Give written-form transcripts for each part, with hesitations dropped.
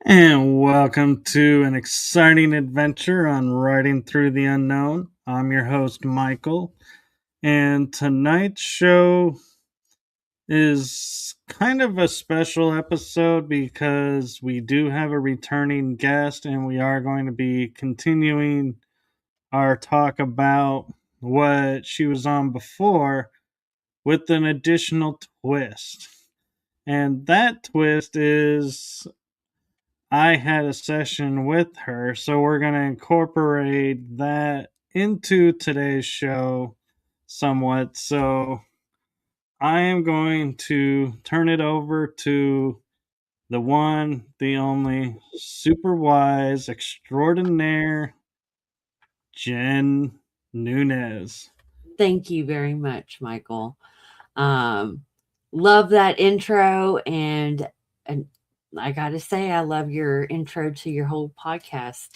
And welcome to an exciting adventure on Riding Through the Unknown. I'm your host, Michael, and tonight's show is kind of a special episode because we do have a returning guest, and we are going to be continuing our talk about what she was on before with an additional twist. And that twist is I had a session with her, so we're going to incorporate that into today's show somewhat. So I am going to turn it over to the one, the only, super wise, extraordinaire, Jen Nunez. Thank you very much, Michael. Um, Love that intro, and I gotta say, I love your intro to your whole podcast.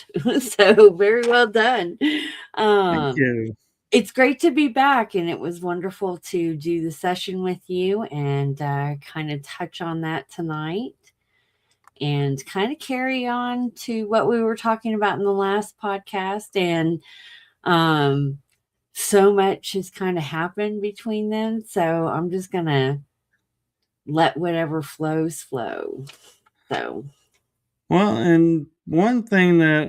So very well done. Thank Um, you. it's great to be back, and it was wonderful to do the session with you and kind of touch on that tonight and kind of carry on to what we were talking about in the last podcast. And um, so much has kind of happened between them. So I'm just going to let whatever flows flow. So, Well, and one thing that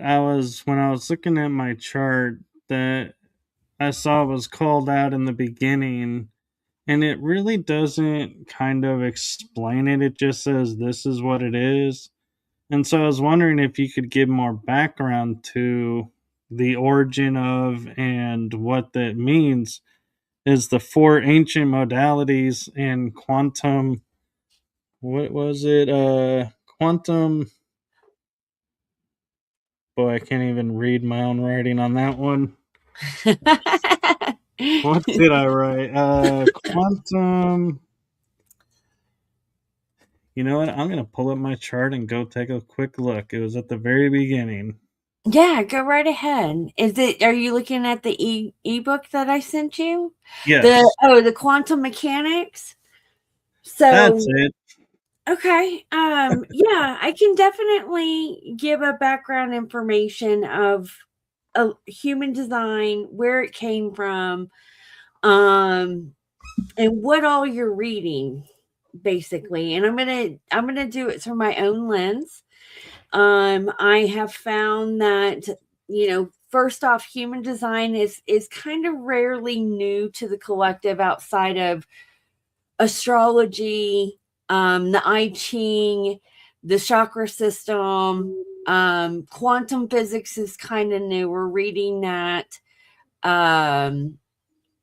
when I was looking at my chart, that I saw was called out in the beginning, and it really doesn't kind of explain it. It just says this is what it is. And so I was wondering if you could give more background to the origin of and what that means. Is the four ancient modalities in quantum, what was it? Quantum, boy, I can't even read my own writing on that one. What did I write? Quantum. You know what? I'm going to pull up my chart and go take a quick look. It was at the very beginning. yeah, go right ahead. Are you looking at the ebook that I sent you? Yes, The quantum mechanics. that's So, it. okay. Yeah, I can definitely give a background information of human design, where it came from, um, and what all you're reading, basically. And I'm gonna do it through my own lens. I have found that, first off, human design is kind of rarely new to the collective outside of astrology, the I Ching, the chakra system. Quantum physics is kind of new. We're reading that. Um,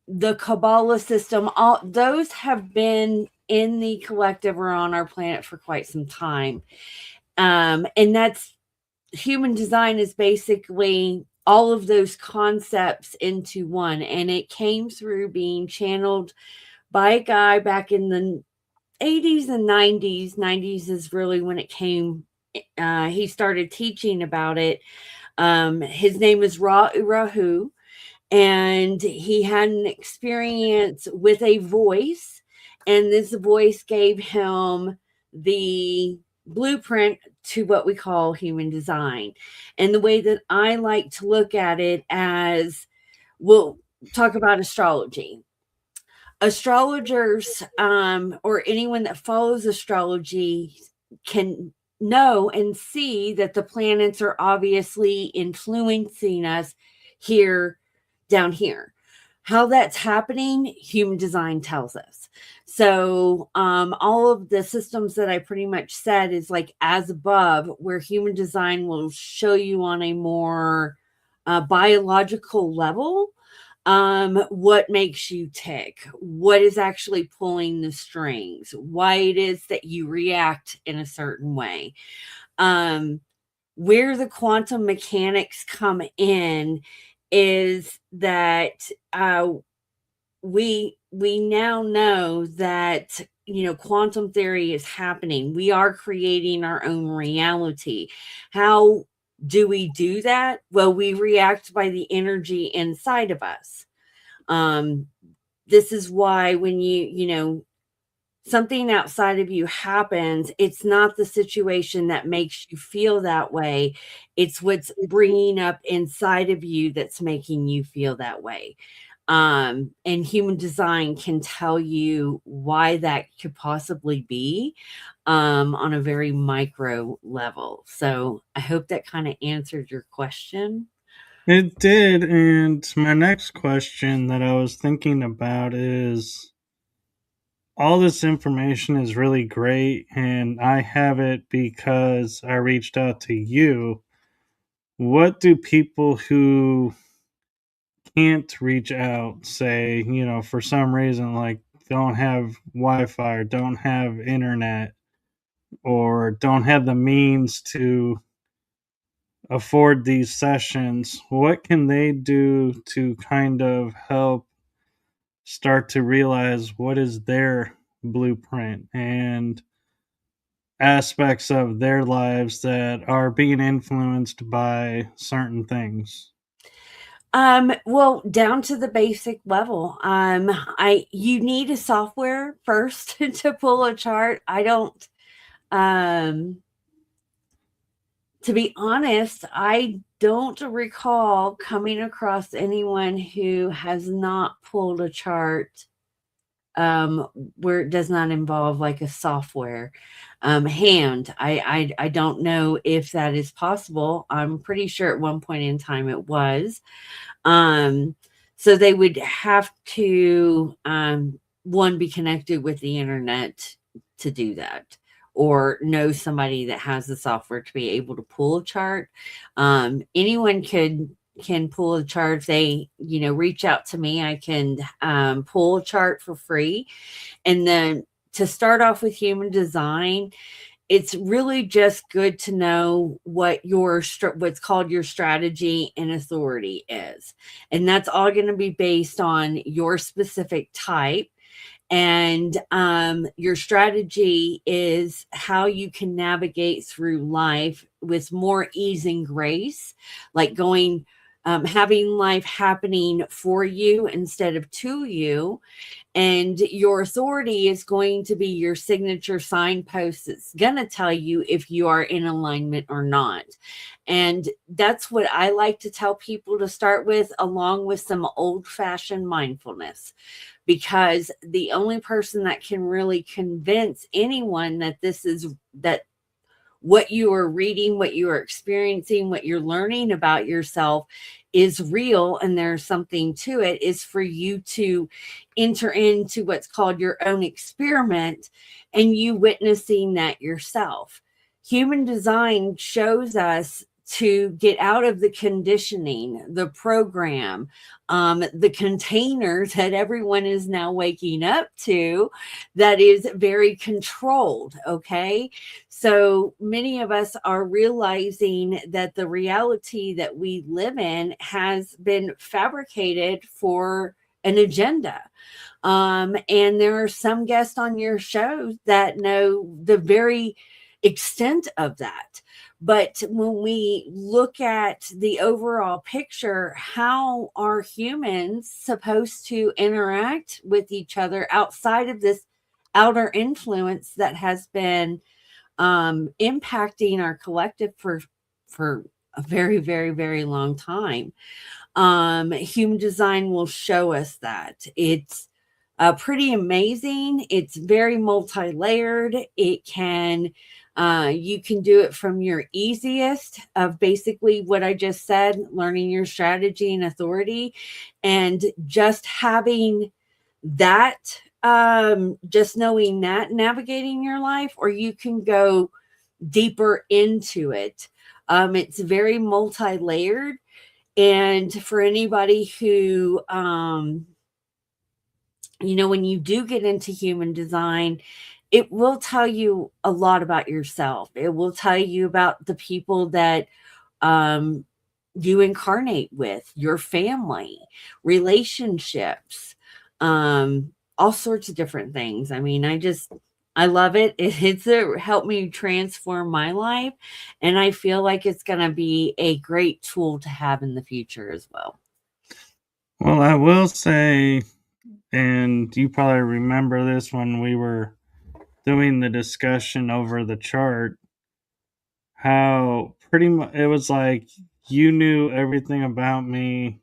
the Kabbalah system, all those have been in the collective or on our planet for quite some time. And that's human design is basically all of those concepts into one. And it came through being channeled by a guy back in the 80s and 90s. 90s is really when it came. He started teaching about it. His name is Ra Urahu, and he had an experience with a voice, and this voice gave him the blueprint to what we call human design. And the way that I like to look at it, as we'll talk about astrology. Astrologers, or anyone that follows astrology, can know and see that the planets are obviously influencing us here, down here. How that's happening, human design tells us. So, all of the systems that I pretty much said is like as above, where human design will show you on a more biological level, what makes you tick, what is actually pulling the strings, why it is that you react in a certain way. um where the quantum mechanics come in is that we now know that, quantum theory is happening. We are creating our own reality. How do we do that? Well, we react by the energy inside of us. um this is why when you something outside of you happens, it's not the situation that makes you feel that way. It's what's bringing up inside of you that's making you feel that way. And human design can tell you why that could possibly be, on a very micro level. So I hope that kind of answered your question. It did, and my next question that I was thinking about is, all this information is really great, and I have it because I reached out to you. What do people who can't reach out say, for some reason, like don't have Wi Fi or don't have internet or don't have the means to afford these sessions? What can they do to kind of help start to realize what is their blueprint and aspects of their lives that are being influenced by certain things? Well, down to the basic level. You need a software first to pull a chart. I don't um to be honest, I don't recall coming across anyone who has not pulled a chart, where it does not involve like a software hand. I don't know if that is possible. I'm pretty sure at one point in time it was. Um, so they would have to, one, be connected with the internet to do that, or know somebody that has the software to be able to pull a chart. Anyone can pull a chart. If they, reach out to me, I can pull a chart for free. And then to start off with human design, it's really just good to know what what's called your strategy and authority is. And that's all going to be based on your specific type. And your strategy is how you can navigate through life with more ease and grace, like having life happening for you instead of to you. And your authority is going to be your signature signpost. It's going to tell you if you are in alignment or not. And that's what I like to tell people to start with, along with some old fashioned mindfulness, because the only person that can really convince anyone that that what you are reading, what you are experiencing, what you're learning about yourself is real and there's something to it, is for you to enter into what's called your own experiment and you witnessing that yourself. Human design shows us to get out of the conditioning, the program, the containers that everyone is now waking up to, that is very controlled. Okay. So many of us are realizing that the reality that we live in has been fabricated for an agenda. And there are some guests on your show that know the very extent of that. But when we look at the overall picture, how are humans supposed to interact with each other outside of this outer influence that has been impacting our collective for a very, very, very long time? Human design will show us that. It's pretty amazing. It's very multi-layered. You can do it from your easiest of basically what I just said, learning your strategy and authority, and just having that, just knowing that, navigating your life, or you can go deeper into it. It's very multi-layered. And for anybody who, when you do get into human design, it will tell you a lot about yourself. It will tell you about the people that you incarnate with, your family, relationships, all sorts of different things. I mean, I love it. It's helped me transform my life. And I feel like it's going to be a great tool to have in the future as well. Well, I will say, and you probably remember this when we were doing the discussion over the chart, how pretty much it was like you knew everything about me,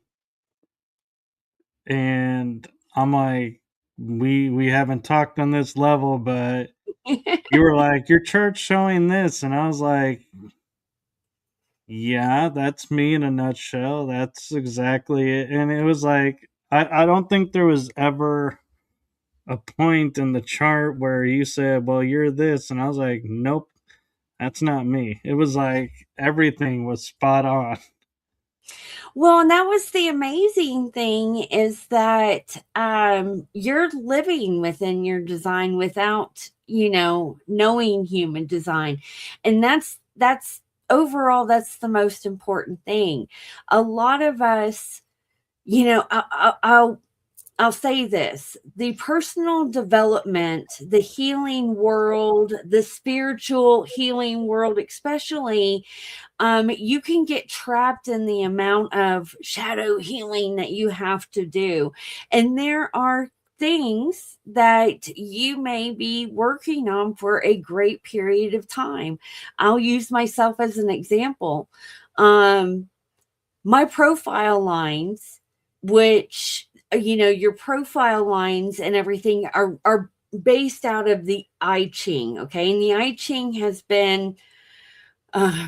and I'm like, we haven't talked on this level, but you were like, your chart's showing this, and I was like, yeah, that's me in a nutshell. That's exactly it. And it was like, I don't think there was ever a point in the chart where you said, well, you're this. And I was like, nope, that's not me. It was like everything was spot on. Well, and that was the amazing thing is that you're living within your design without, knowing human design. And that's overall, that's the most important thing. A lot of us, I'll say this, the personal development, the healing world, the spiritual healing world, especially, you can get trapped in the amount of shadow healing that you have to do. And there are things that you may be working on for a great period of time. I'll use myself as an example. My profile lines, which, your profile lines and everything are based out of the I Ching. Okay. And the I Ching has been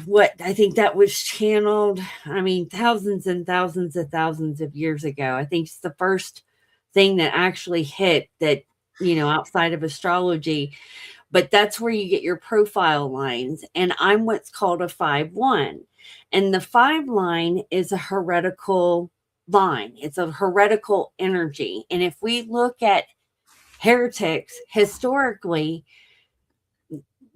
what I think that was channeled, I mean, thousands and thousands of years ago. I think it's the first thing that actually hit that, outside of astrology, but that's where you get your profile lines. And I'm what's called a 5-1. And the 5 line is a heretical line, it's a heretical energy. And if we look at heretics historically,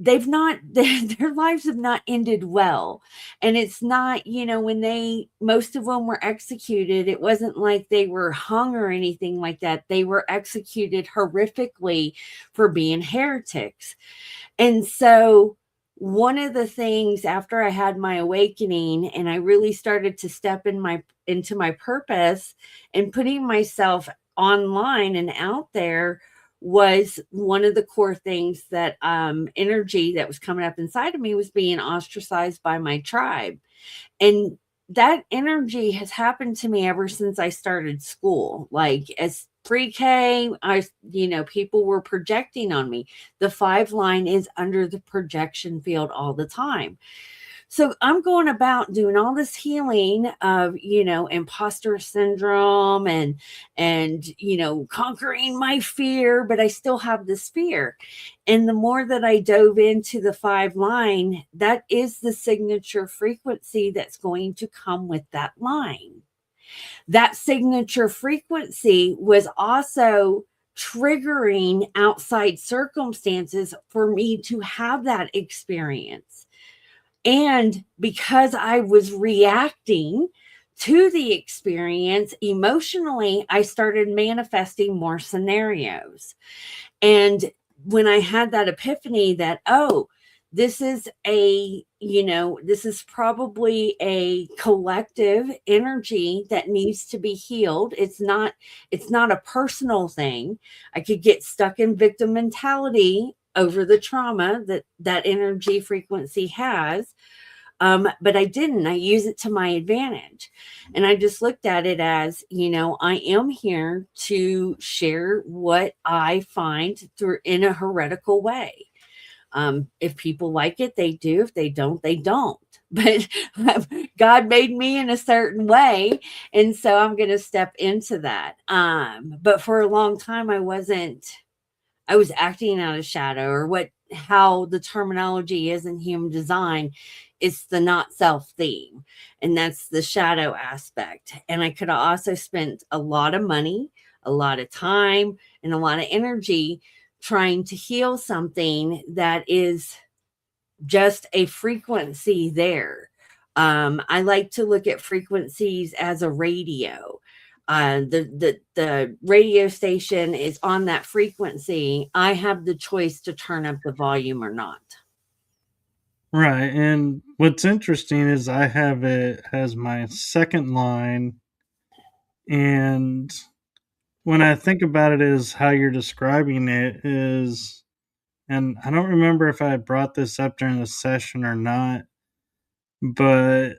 they've not their lives have not ended well. And it's not, when most of them were executed, it wasn't like they were hung or anything like that. They were executed horrifically for being heretics. And so one of the things after I had my awakening and I really started to step into my purpose and putting myself online and out there, was one of the core things that energy that was coming up inside of me was being ostracized by my tribe. And that energy has happened to me ever since I started school. Like as pre-K, people were projecting on me. The 5 line is under the projection field all the time. So I'm going about doing all this healing of, imposter syndrome and, conquering my fear, but I still have this fear. And the more that I dove into the 5 line, that is the signature frequency that's going to come with that line. That signature frequency was also triggering outside circumstances for me to have that experience. And because I was reacting to the experience emotionally, I started manifesting more scenarios. And when I had that epiphany that, oh, this is this is probably a collective energy that needs to be healed. It's not a personal thing. I could get stuck in victim mentality over the trauma that energy frequency has. But I didn't. I use it to my advantage. And I just looked at it as, I am here to share what I find through in a heretical way. If people like it, they do. If they don't, they don't. But God made me in a certain way. And so I'm going to step into that. But for a long time, I was acting out of shadow, or how the terminology is in human design. It's the not self theme. And that's the shadow aspect. And I could have also spent a lot of money, a lot of time, and a lot of energy trying to heal something that is just a frequency there. I like to look at frequencies as a radio. The radio station is on that frequency. I have the choice to turn up the volume or not. Right. And what's interesting is I have it as my second line. And when I think about it, is how you're describing it is and I don't remember if I brought this up during the session or not, but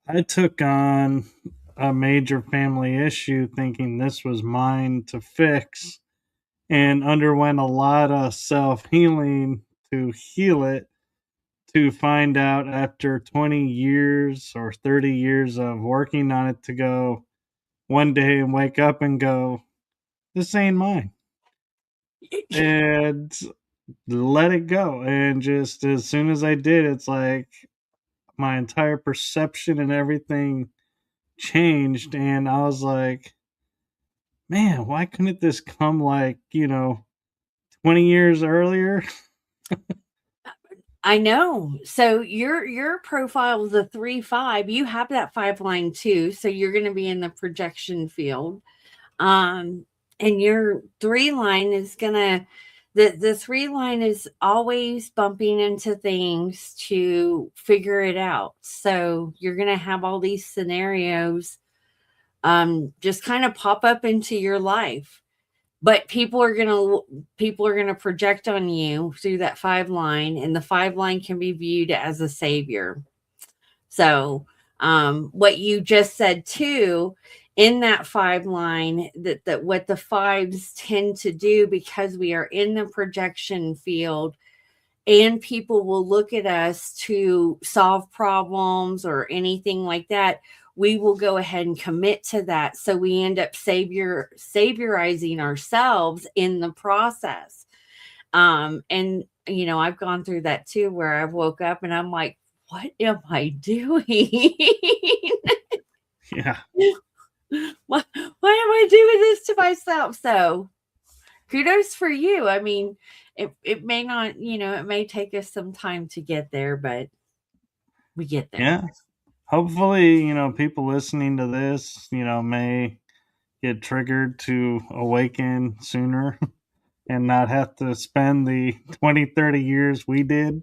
I took on a major family issue thinking this was mine to fix and underwent a lot of self healing to heal it, to find out after 20 years or 30 years of working on it to go one day and wake up and go, this ain't mine. And let it go. And just as soon as I did, it's like my entire perception and everything changed. And I was like, man, why couldn't this come like, 20 years earlier? I know. So your profile is a 3-5. You have that 5 line too. So you're going to be in the projection field. And your 3 line is going to the 3 line is always bumping into things to figure it out. So you're going to have all these scenarios just kind of pop up into your life, but people are going to project on you through that 5 line, and the 5 line can be viewed as a savior. So what you just said too, in that 5 line, that what the 5s tend to do, because we are in the projection field and people will look at us to solve problems or anything like that, we will go ahead and commit to that. So we end up saviorizing ourselves in the process. And I've gone through that too, where I've woke up and I'm like, what am I doing? Yeah. why am I doing this to myself? So kudos for you. I mean, it may not, it may take us some time to get there, but we get there. Yeah. Hopefully, people listening to this, may get triggered to awaken sooner and not have to spend the 20, 30 years we did.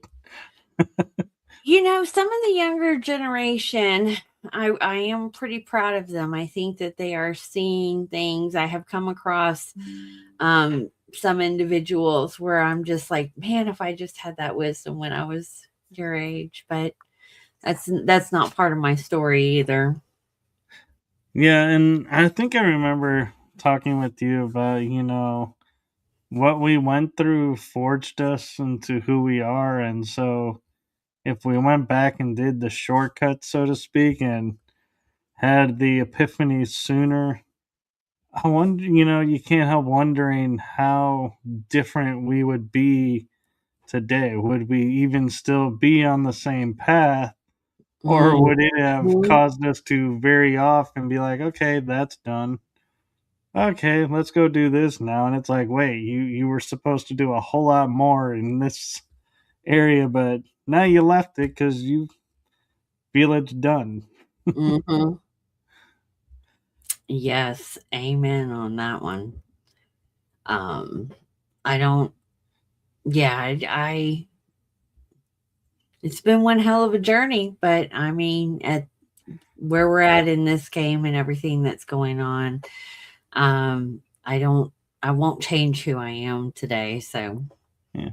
Some of the younger generation, I am pretty proud of them. I think that they are seeing things. I have come across some individuals where I'm just like, man, if I just had that wisdom when I was your age, but that's not part of my story either. Yeah, and I think I remember talking with you about, what we went through forged us into who we are. And so if we went back and did the shortcut, so to speak, and had the epiphany sooner, I wonder, you can't help wondering how different we would be today. Would we even still be on the same path? Or would it have Mhm. caused us to vary off and be like, okay, that's done. Okay, let's go do this now. And it's like, wait, you were supposed to do a whole lot more in this area, but now you left it because you feel it's done. Mhm. Yes, amen on that one. Um, I don't. Yeah, it's been one hell of a journey, but I mean, at where we're at in this game and everything that's going on, I don't. I won't change who I am today. So Yeah.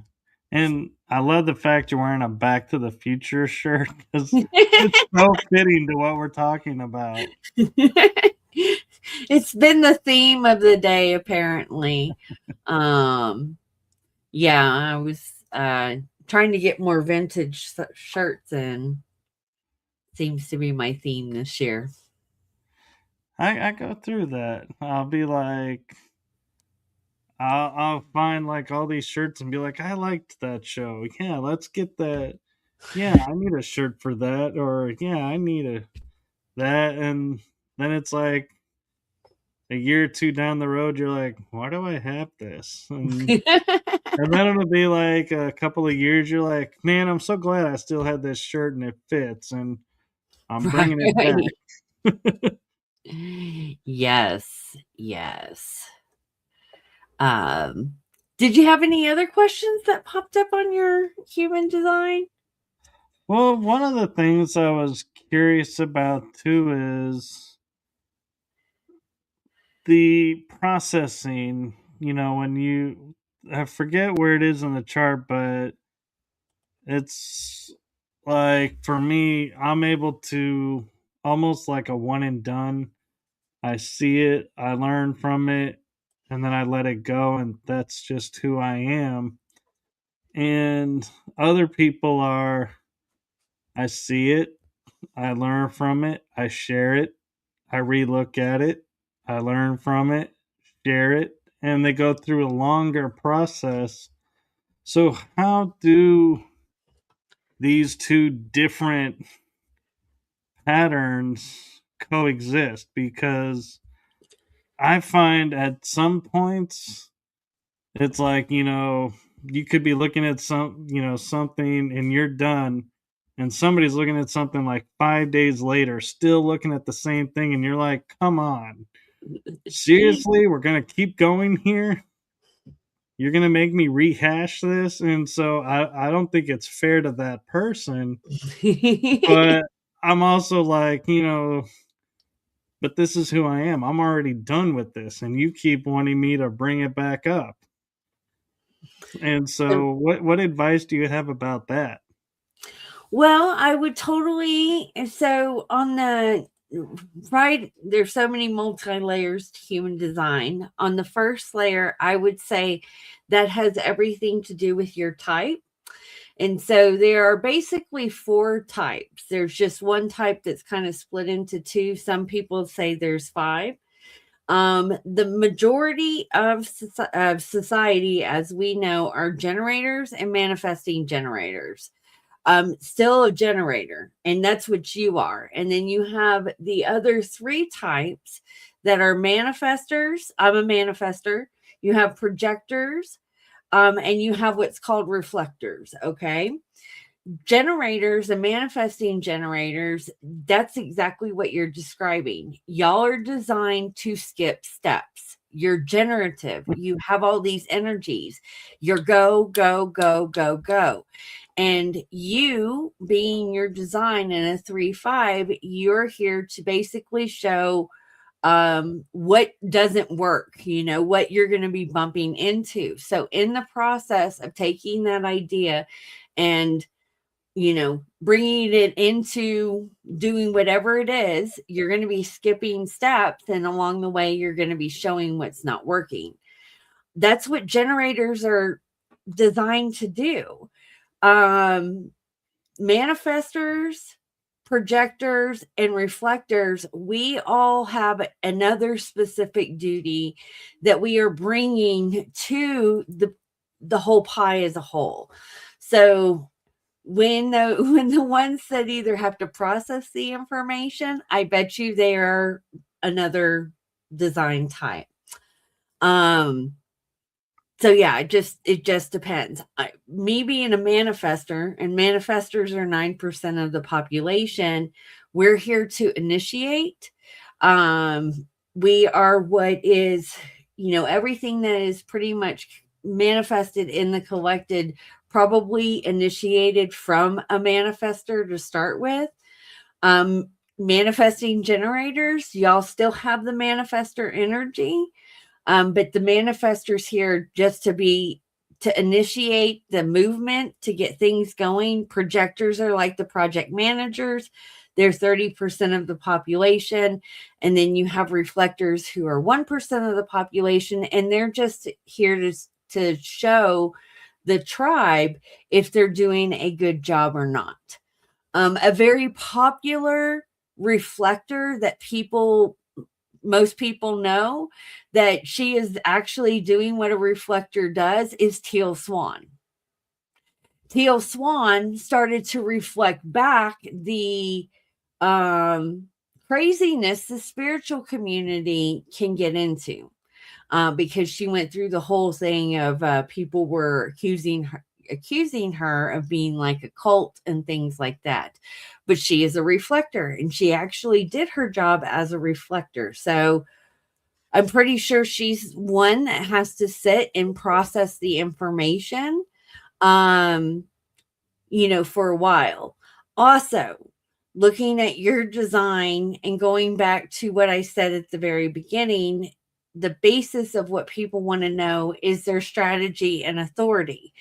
And I love the fact you're wearing a Back to the Future shirt because it's so fitting to what we're talking about. it's been the theme of the day, apparently. Um, yeah, I was trying to get more vintage shirts in. Seems to be my theme this year. I go through that. I'll be like, I'll find like all these shirts and be like, I liked that show. Yeah, let's get that. Yeah, I need a shirt for that. Or yeah, I need that. And then it's like a year or two down the road, you're like, why do I have this? And then it'll be like a couple of years, you're like, man, I'm so glad I still had this shirt and it fits and I'm bringing it Right. back. Yes, yes. Um, did you have any other questions that popped up on your human design? Well, one of the things I was curious about too is the processing, when you I forget where it is in the chart, but it's like for me, I'm able to almost like a one and done. I see it, I learn from it, and then I let it go, and that's just who I am. And other people are, I see it, I learn from it, I share it, I relook at it, I learn from it, share it, and they go through a longer process. So, how do these two different patterns coexist? Because I find at some points it's like, you could be looking at something and you're done, and somebody's looking at something like 5 days later, still looking at the same thing, and you're like, come on, seriously, we're gonna keep going here? You're gonna make me rehash this? And so I don't think it's fair to that person, but I'm also like, but this is who I am. I'm already done with this, and you keep wanting me to bring it back up. And so, what advice do you have about that? Well, I would totally. So on the right, there's so many multi-layers to human design. On the first layer, I would say that has everything to do with your type. And so there are basically four types. There's just one type that's kind of split into two. Some people say there's five. The majority of society, as we know, are generators and manifesting generators. Still a generator, and that's what you are. And then you have the other three types that are manifestors. I'm a manifester. You have projectors, and you have what's called reflectors. Okay. Generators and manifesting generators, that's exactly what you're describing. Y'all are designed to skip steps. You're generative. You have all these energies. You're go, go, go, go, go. And you, being your design in a 3-5, you're here to basically show what doesn't work, what you're going to be bumping into. So in the process of taking that idea and bringing it into doing whatever it is, you're going to be skipping steps, and along the way you're going to be showing what's not working. That's what generators are designed to do. Manifestors, projectors, and reflectors, we all have another specific duty that we are bringing to the whole pie as a whole. So when the ones that either have to process the information, I bet you they are another design type. So yeah, it just depends. Me being a manifester, and manifestors are 9% of the population, we're here to initiate. We are what is, everything that is pretty much manifested in the collected, probably initiated from a manifester to start with. Manifesting generators, y'all still have the manifester energy. But the manifestors here just to initiate the movement, to get things going. Projectors are like the project managers. They're 30% of the population. And then you have reflectors who are 1% of the population. And they're just here to show the tribe if they're doing a good job or not. A very popular reflector that most people know that she is actually doing what a reflector does is Teal Swan. Teal Swan started to reflect back the craziness the spiritual community can get into, because she went through the whole thing of people were accusing her of being like a cult and things like that. But she is a reflector, and she actually did her job as a reflector. So I'm pretty sure she's one that has to sit and process the information, for a while. Also, looking at your design and going back to what I said at the very beginning, the basis of what people want to know is their strategy and authority.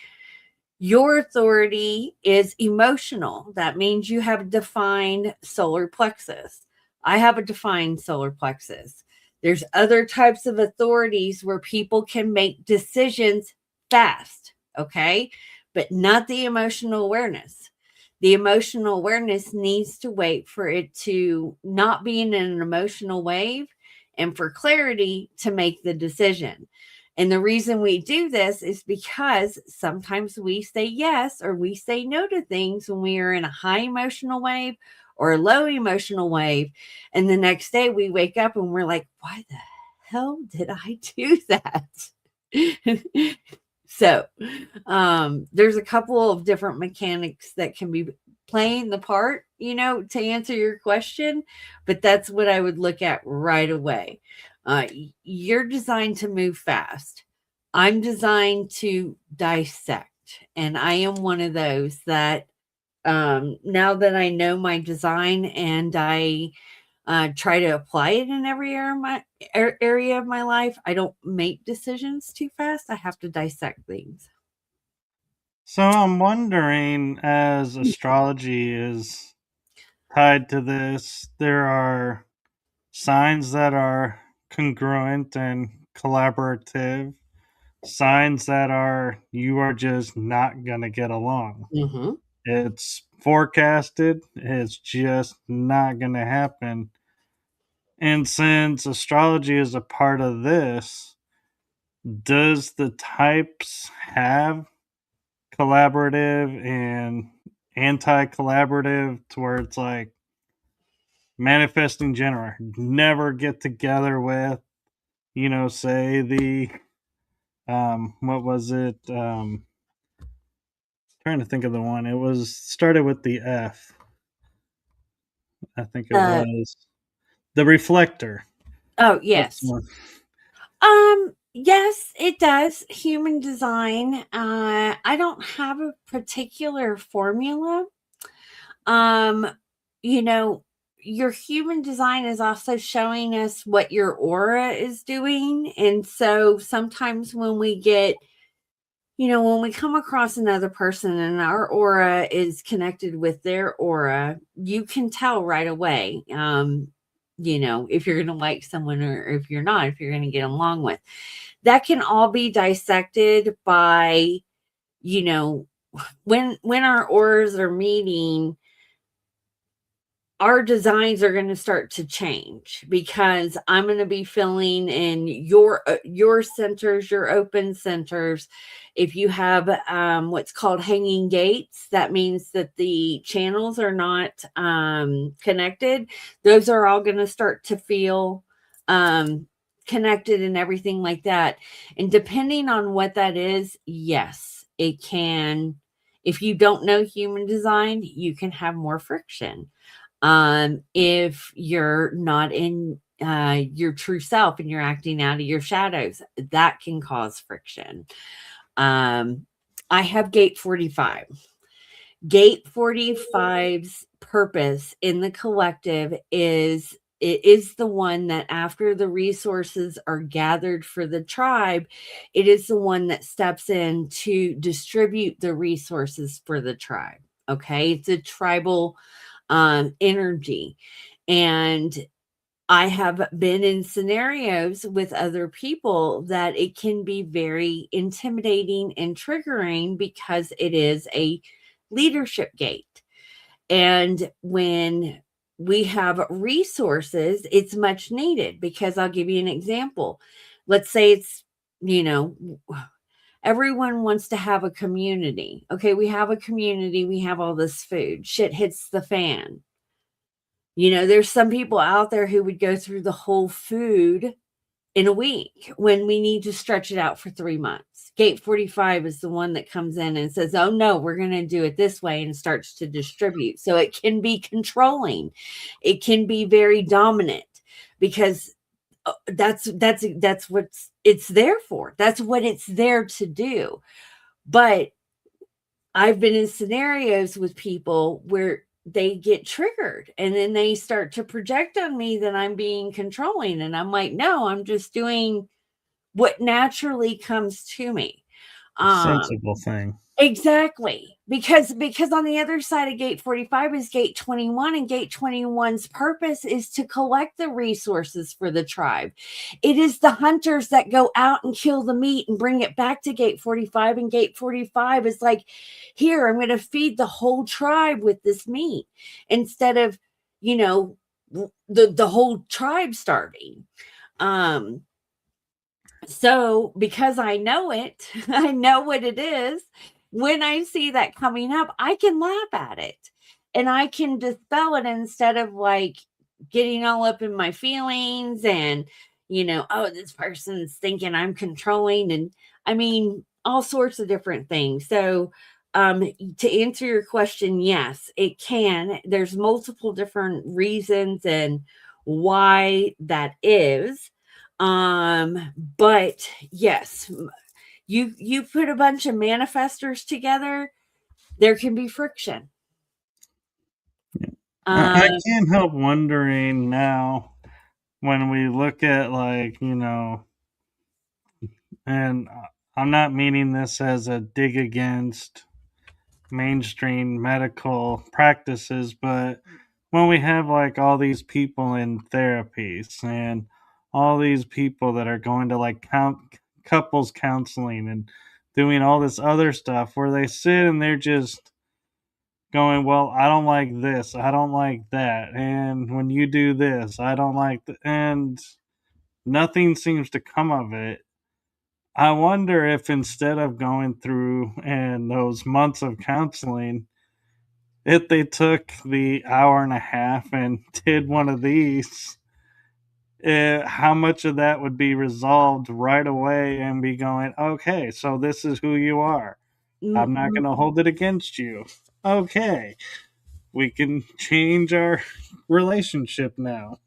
Your authority is emotional. That means you have a defined solar plexus. I have a defined solar plexus. There's other types of authorities where people can make decisions fast, okay? But not the emotional awareness. The emotional awareness needs to wait for it to not be in an emotional wave and for clarity to make the decision. And the reason we do this is because sometimes we say yes or we say no to things when we are in a high emotional wave or a low emotional wave. And the next day we wake up and we're like, why the hell did I do that? So there's a couple of different mechanics that can be playing the part, to answer your question, but that's what I would look at right away. You're designed to move fast. I'm designed to dissect. And I am one of those that now that I know my design and I try to apply it in every area of my life, I don't make decisions too fast. I have to dissect things. So I'm wondering, as astrology is tied to this, there are signs that are congruent and collaborative, signs that are you are just not going to get along. Mm-hmm. It's forecasted, it's just not going to happen. And since astrology is a part of this, does the types have collaborative and anti-collaborative, to where it's like manifesting genera never get together with, say the what was it, trying to think of the one, it was started with the F, I think it was the reflector. Oh, That's yes. one. Yes, it does. Human design. I don't have a particular formula. Your human design is also showing us what your aura is doing. And so sometimes when we come across another person and our aura is connected with their aura, you can tell right away, if you're going to like someone or if you're not, if you're going to get along with. That can all be dissected by, when our auras are meeting, our designs are going to start to change because I'm going to be filling in your centers, your open centers. If you have what's called hanging gates, that means that the channels are not connected. Those are all going to start to feel connected and everything like that. And depending on what that is, yes, it can. If you don't know human design, you can have more friction. If you're not in your true self and you're acting out of your shadows, that can cause friction. I have gate 45. Gate 45's purpose in the collective is the one that after the resources are gathered for the tribe, it is the one that steps in to distribute the resources for the tribe. Okay, it's a tribal energy. And I have been in scenarios with other people that it can be very intimidating and triggering because it is a leadership gate. And when we have resources, it's much needed because I'll give you an example. Let's say it's, everyone wants to have a community. Okay, we have a community, we have all this food, shit hits the fan. There's some people out there who would go through the whole food in a week when we need to stretch it out for 3 months. Gate 45 is the one that comes in and says, oh no, we're going to do it this way, and starts to distribute. So it can be controlling. It can be very dominant because that's what it's there for. That's what it's there to do. But I've been in scenarios with people where they get triggered, and then they start to project on me that I'm being controlling. And I'm like, no, I'm just doing what naturally comes to me. Sensible thing. Exactly. Because on the other side of gate 45 is gate 21, and gate 21's purpose is to collect the resources for the tribe. It is the hunters that go out and kill the meat and bring it back to gate 45, and gate 45 is like, here, I'm going to feed the whole tribe with this meat instead of, you know, the whole tribe starving. So because I know it, I know what it is. When I see that coming up, I can laugh at it and I can dispel it instead of like getting all up in my feelings and, oh, this person's thinking I'm controlling. And I mean, all sorts of different things. So, to answer your question, yes, it can. There's multiple different reasons and why that is. But yes, you put a bunch of manifestors together, there can be friction. I can't help wondering now when we look at, like, and I'm not meaning this as a dig against mainstream medical practices, but when we have like all these people in therapies and all these people that are going to like couples counseling and doing all this other stuff where they sit and they're just going, well, I don't like this, I don't like that, and when you do this, I don't like and nothing seems to come of it. I wonder if instead of going through and those months of counseling, if they took the hour and a half and did one of these, how much of that would be resolved right away and be going, okay, so this is who you are. I'm not going to hold it against you. Okay, we can change our relationship now.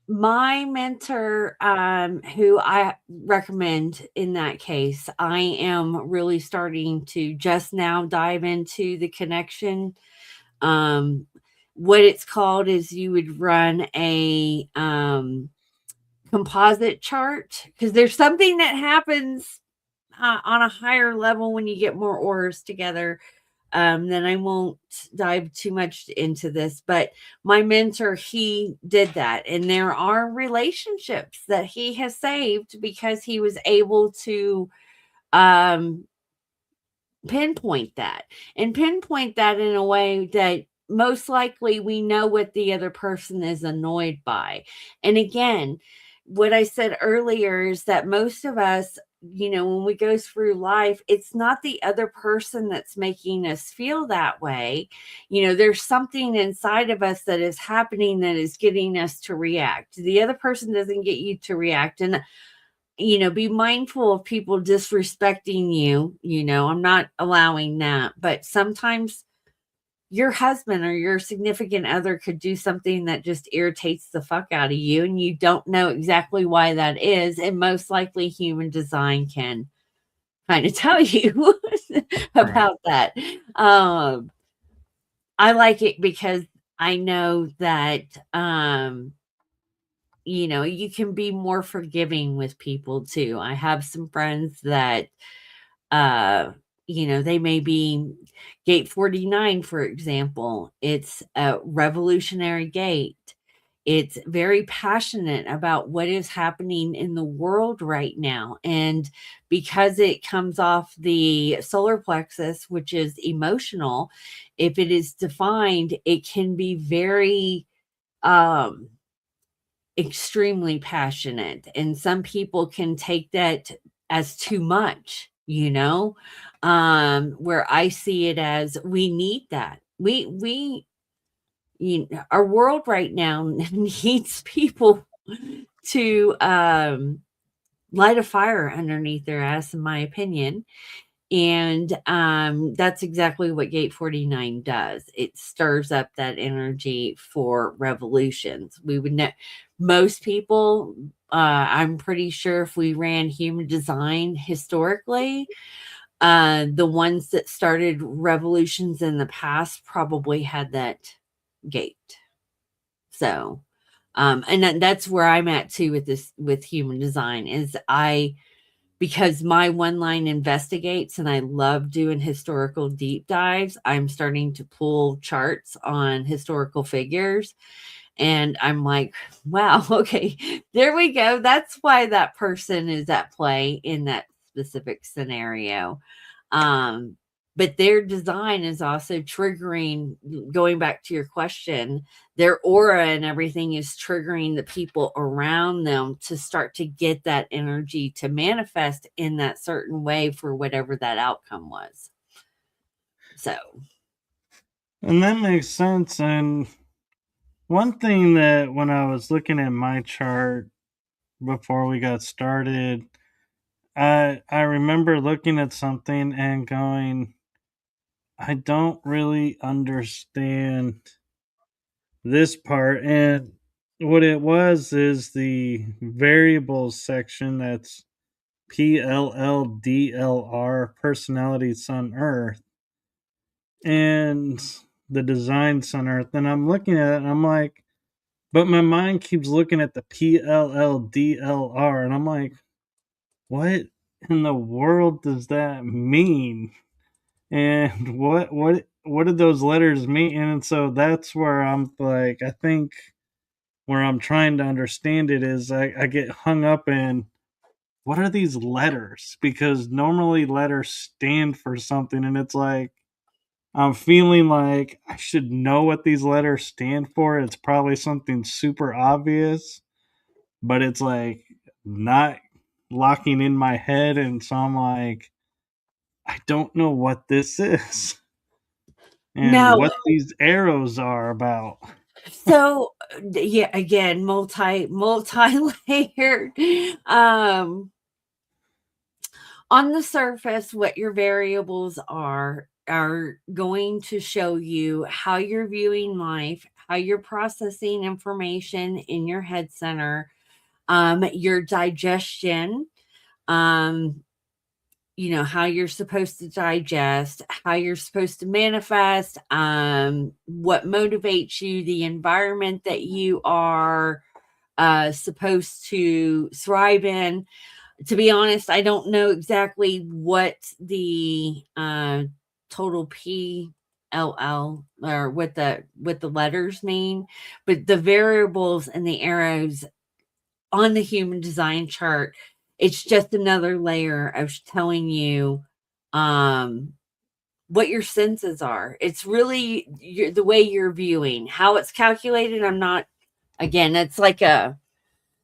My mentor, who I recommend in that case, I am really starting to just now dive into the connection. What it's called is you would run a composite chart, because there's something that happens on a higher level when you get more auras together. Then I won't dive too much into this, but my mentor, he did that. And there are relationships that he has saved because he was able to um, pinpoint that in a way that most likely we know what the other person is annoyed by. And again, what I said earlier is that most of us, when we go through life, it's not the other person that's making us feel that way. There's something inside of us that is happening that is getting us to react. The other person doesn't get you to react. And be mindful of people disrespecting you. I'm not allowing that. But sometimes your husband or your significant other could do something that just irritates the fuck out of you, and you don't know exactly why that is. And most likely, human design can kind of tell you about that. I like it because I know that you can be more forgiving with people too. I have some friends that, they may be gate 49, for example. It's a revolutionary gate. It's very passionate about what is happening in the world right now. And because it comes off the solar plexus, which is emotional, if it is defined, it can be very, extremely passionate, and some people can take that as too much, where I see it as we need that. Our world right now needs people to light a fire underneath their ass, in my opinion. And that's exactly what gate 49 does. It stirs up that energy for revolutions. We would know most people, I'm pretty sure if we ran human design historically, The ones that started revolutions in the past probably had that gate. So, and that's where I'm at too with this, with human design, is because my one line investigates and I love doing historical deep dives, I'm starting to pull charts on historical figures. And I'm like, wow, okay, there we go. That's why that person is at play in that specific scenario. But their design is also triggering, going back to your question, their aura and everything is triggering the people around them to start to get that energy to manifest in that certain way for whatever that outcome was. So, and that makes sense. And one thing that when I was looking at my chart before we got started, I remember looking at something and going, I don't really understand this part. And what it was is the variables section, that's PLLDLR, personality, sun, earth, and the design, sun, earth. And I'm looking at it and I'm like, but my mind keeps looking at the PLLDLR, and I'm like, what in the world does that mean? And what did those letters mean? And so that's where I'm like, I think where I'm trying to understand it is I get hung up in, what are these letters? Because normally letters stand for something, and it's like I'm feeling like I should know what these letters stand for. It's probably something super obvious, but it's like not locking in my head, and so I'm like, I don't know what this is and now, what these arrows are about. so yeah, again, multi layered. On the surface, what your variables are going to show you how you're viewing life, how you're processing information in your head center, your digestion, um, how you're supposed to digest, how you're supposed to manifest, what motivates you, the environment that you are supposed to thrive in. To be honest, I don't know exactly what the total PLL or what the letters mean, but the variables and the arrows on the human design chart, it's just another layer of telling you um what your senses are. It's really the way you're viewing, how it's calculated. I'm not, again, it's like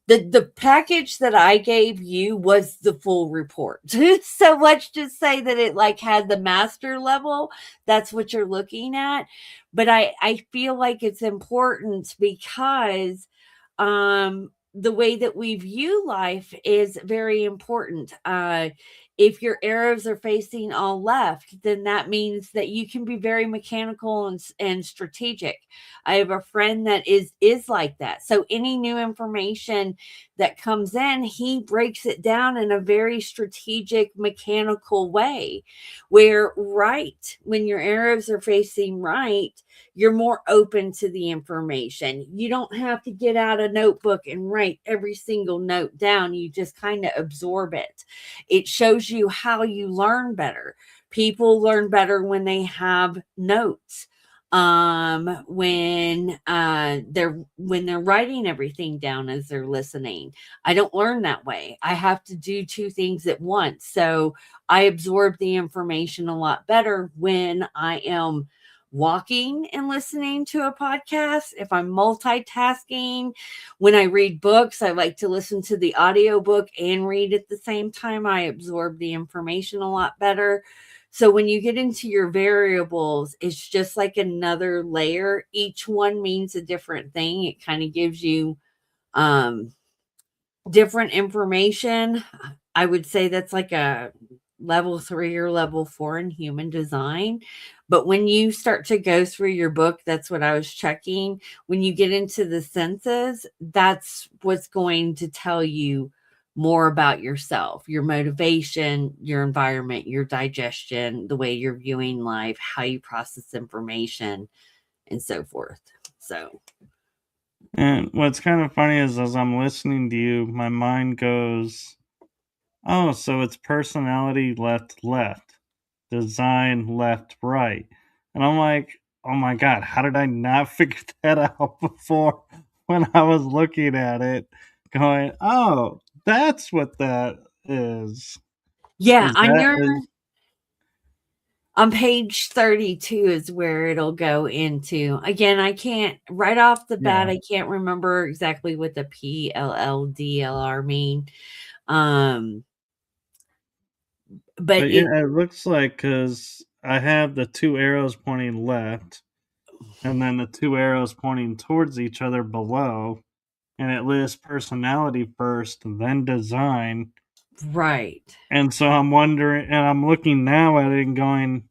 the package that I gave you was the full report. So let's just say that it like had the master level. That's what you're looking at. But I feel like it's important because the way that we view life is very important. If your arrows are facing all left, then that means that you can be very mechanical and strategic. I have a friend that is like that. So any new information that comes in, he breaks it down in a very strategic, mechanical way. Where right, when your arrows are facing right, you're more open to the information. You don't have to get out a notebook and write every single note down. You just kind of absorb it. It shows you how you learn better. People learn better when they have notes, when they're writing everything down as they're listening. I don't learn that way. I have to do two things at once. So I absorb the information a lot better when I am walking and listening to a podcast. If I'm multitasking, when I read books, I like to listen to the audiobook and read at the same time. I absorb the information a lot better. So when you get into your variables, it's just like another layer. Each one means a different thing. It kind of gives you different information. I would say that's like a level 3 or level 4 in human design. But when you start to go through your book, that's what I was checking. When you get into the senses, that's what's going to tell you more about yourself, your motivation, your environment, your digestion, the way you're viewing life, how you process information, and so forth. So, And what's kind of funny is as I'm listening to you, my mind goes, oh, so it's personality left, design left, right. And I'm like, oh my God, how did I not figure that out before when I was looking at it? Going, oh, that's what that is. yeah, Is that is on page 32 is where it'll go into. Again, I can't right off the bat, yeah. I can't remember exactly what the PLLDLR mean. Um, but But yeah, it looks like because I have the two arrows pointing left and then the two arrows pointing towards each other below, and it lists personality first, then design. right. And so I'm wondering, and I'm looking now at it and going,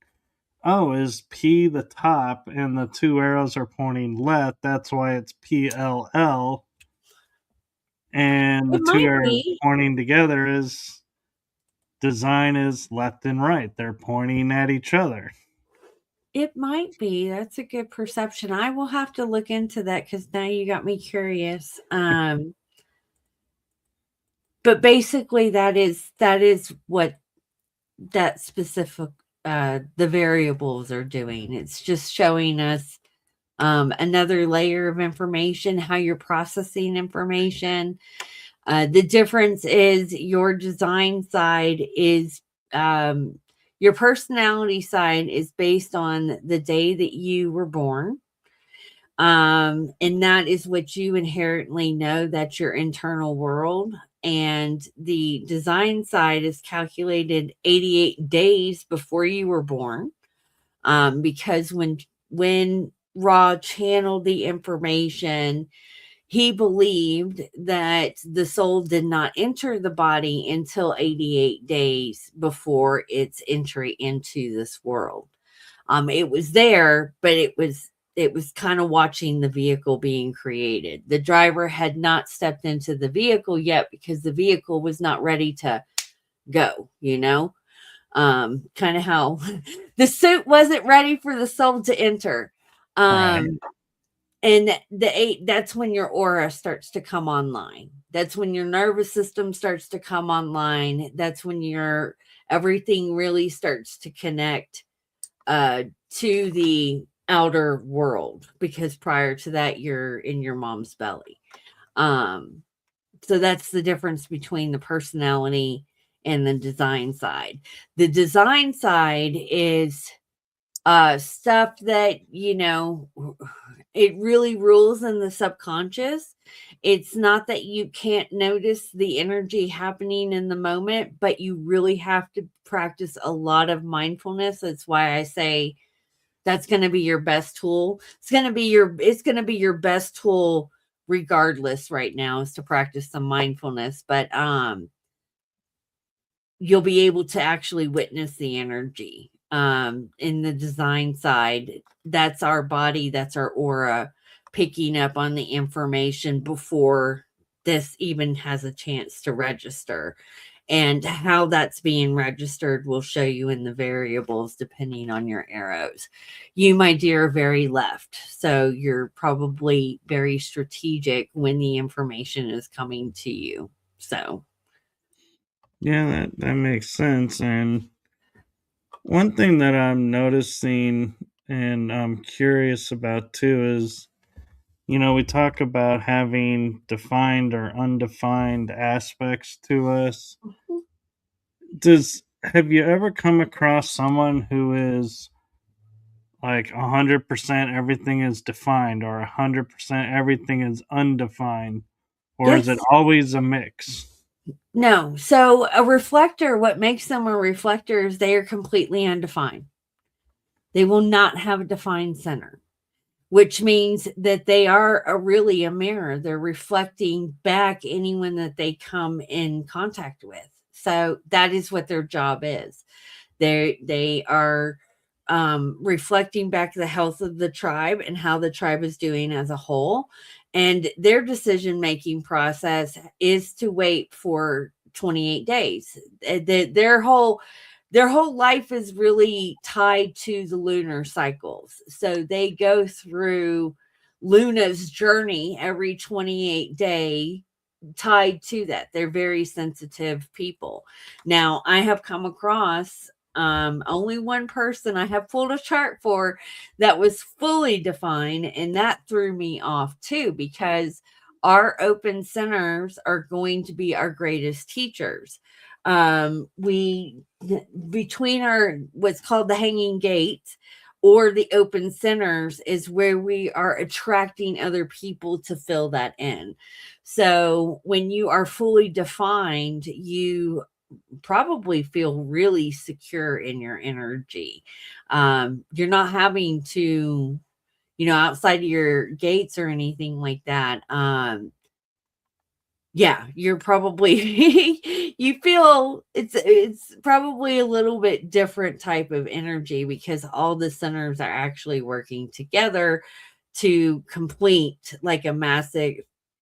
oh, is P the top and the two arrows are pointing left? That's why it's PLL. And It the two might arrows be. pointing together is design is left and right. They're pointing at each other. It might be. That's a good perception. I will have to look into that because now you got me curious. But basically that is what that specific the variables are doing. It's just showing us another layer of information, how you're processing information. The difference is your design side is your personality side is based on the day that you were born. And that is what you inherently know. That's your internal world. And the design side is calculated 88 days before you were born. Because when Ra channeled the information, he believed that the soul did not enter the body until 88 days before its entry into this world. It was there, but it was kind of watching the vehicle being created. The driver had not stepped into the vehicle yet because the vehicle was not ready to go, kind of how the suit wasn't ready for the soul to enter. Right. And that's when your aura starts to come online. That's when your nervous system starts to come online. That's when your everything really starts to connect to the outer world, because prior to that you're in your mom's belly. So that's the difference between the personality and the design side. The design side is stuff that it really rules in the subconscious. It's not that you can't notice the energy happening in the moment, but you really have to practice a lot of mindfulness. That's why I say that's going to be your best tool. It's going to be your best tool regardless right now, is to practice some mindfulness. But you'll be able to actually witness the energy. In the design side, that's our body, that's our aura picking up on the information before this even has a chance to register. And how that's being registered will show you in the variables depending on your arrows. You, my dear, are very left. So you're probably very strategic when the information is coming to you. So, Yeah, that makes sense. And one thing that I'm noticing and I'm curious about too is, we talk about having defined or undefined aspects to us. Does Have you ever come across someone who is like 100% everything is defined or 100% everything is undefined? Or is it yes. always a mix? No. So a reflector, what makes them a reflector is they are completely undefined. They will not have a defined center, which means that they are really a mirror. They're reflecting back anyone that they come in contact with. So that is what their job is. They are reflecting back the health of the tribe and how the tribe is doing as a whole. And their decision making process is to wait for 28 days. Their whole life is really tied to the lunar cycles. So they go through Luna's journey every 28 day tied to that. They're very sensitive people. Now, I have come across only one person I have pulled a chart for that was fully defined, and that threw me off too, because our open centers are going to be our greatest teachers. We between our what's called the hanging gate or the open centers is where we are attracting other people to fill that in. So when you are fully defined, you probably feel really secure in your energy. You're not having to, outside of your gates or anything like that. Yeah, you're probably you feel it's probably a little bit different type of energy because all the centers are actually working together to complete like a massive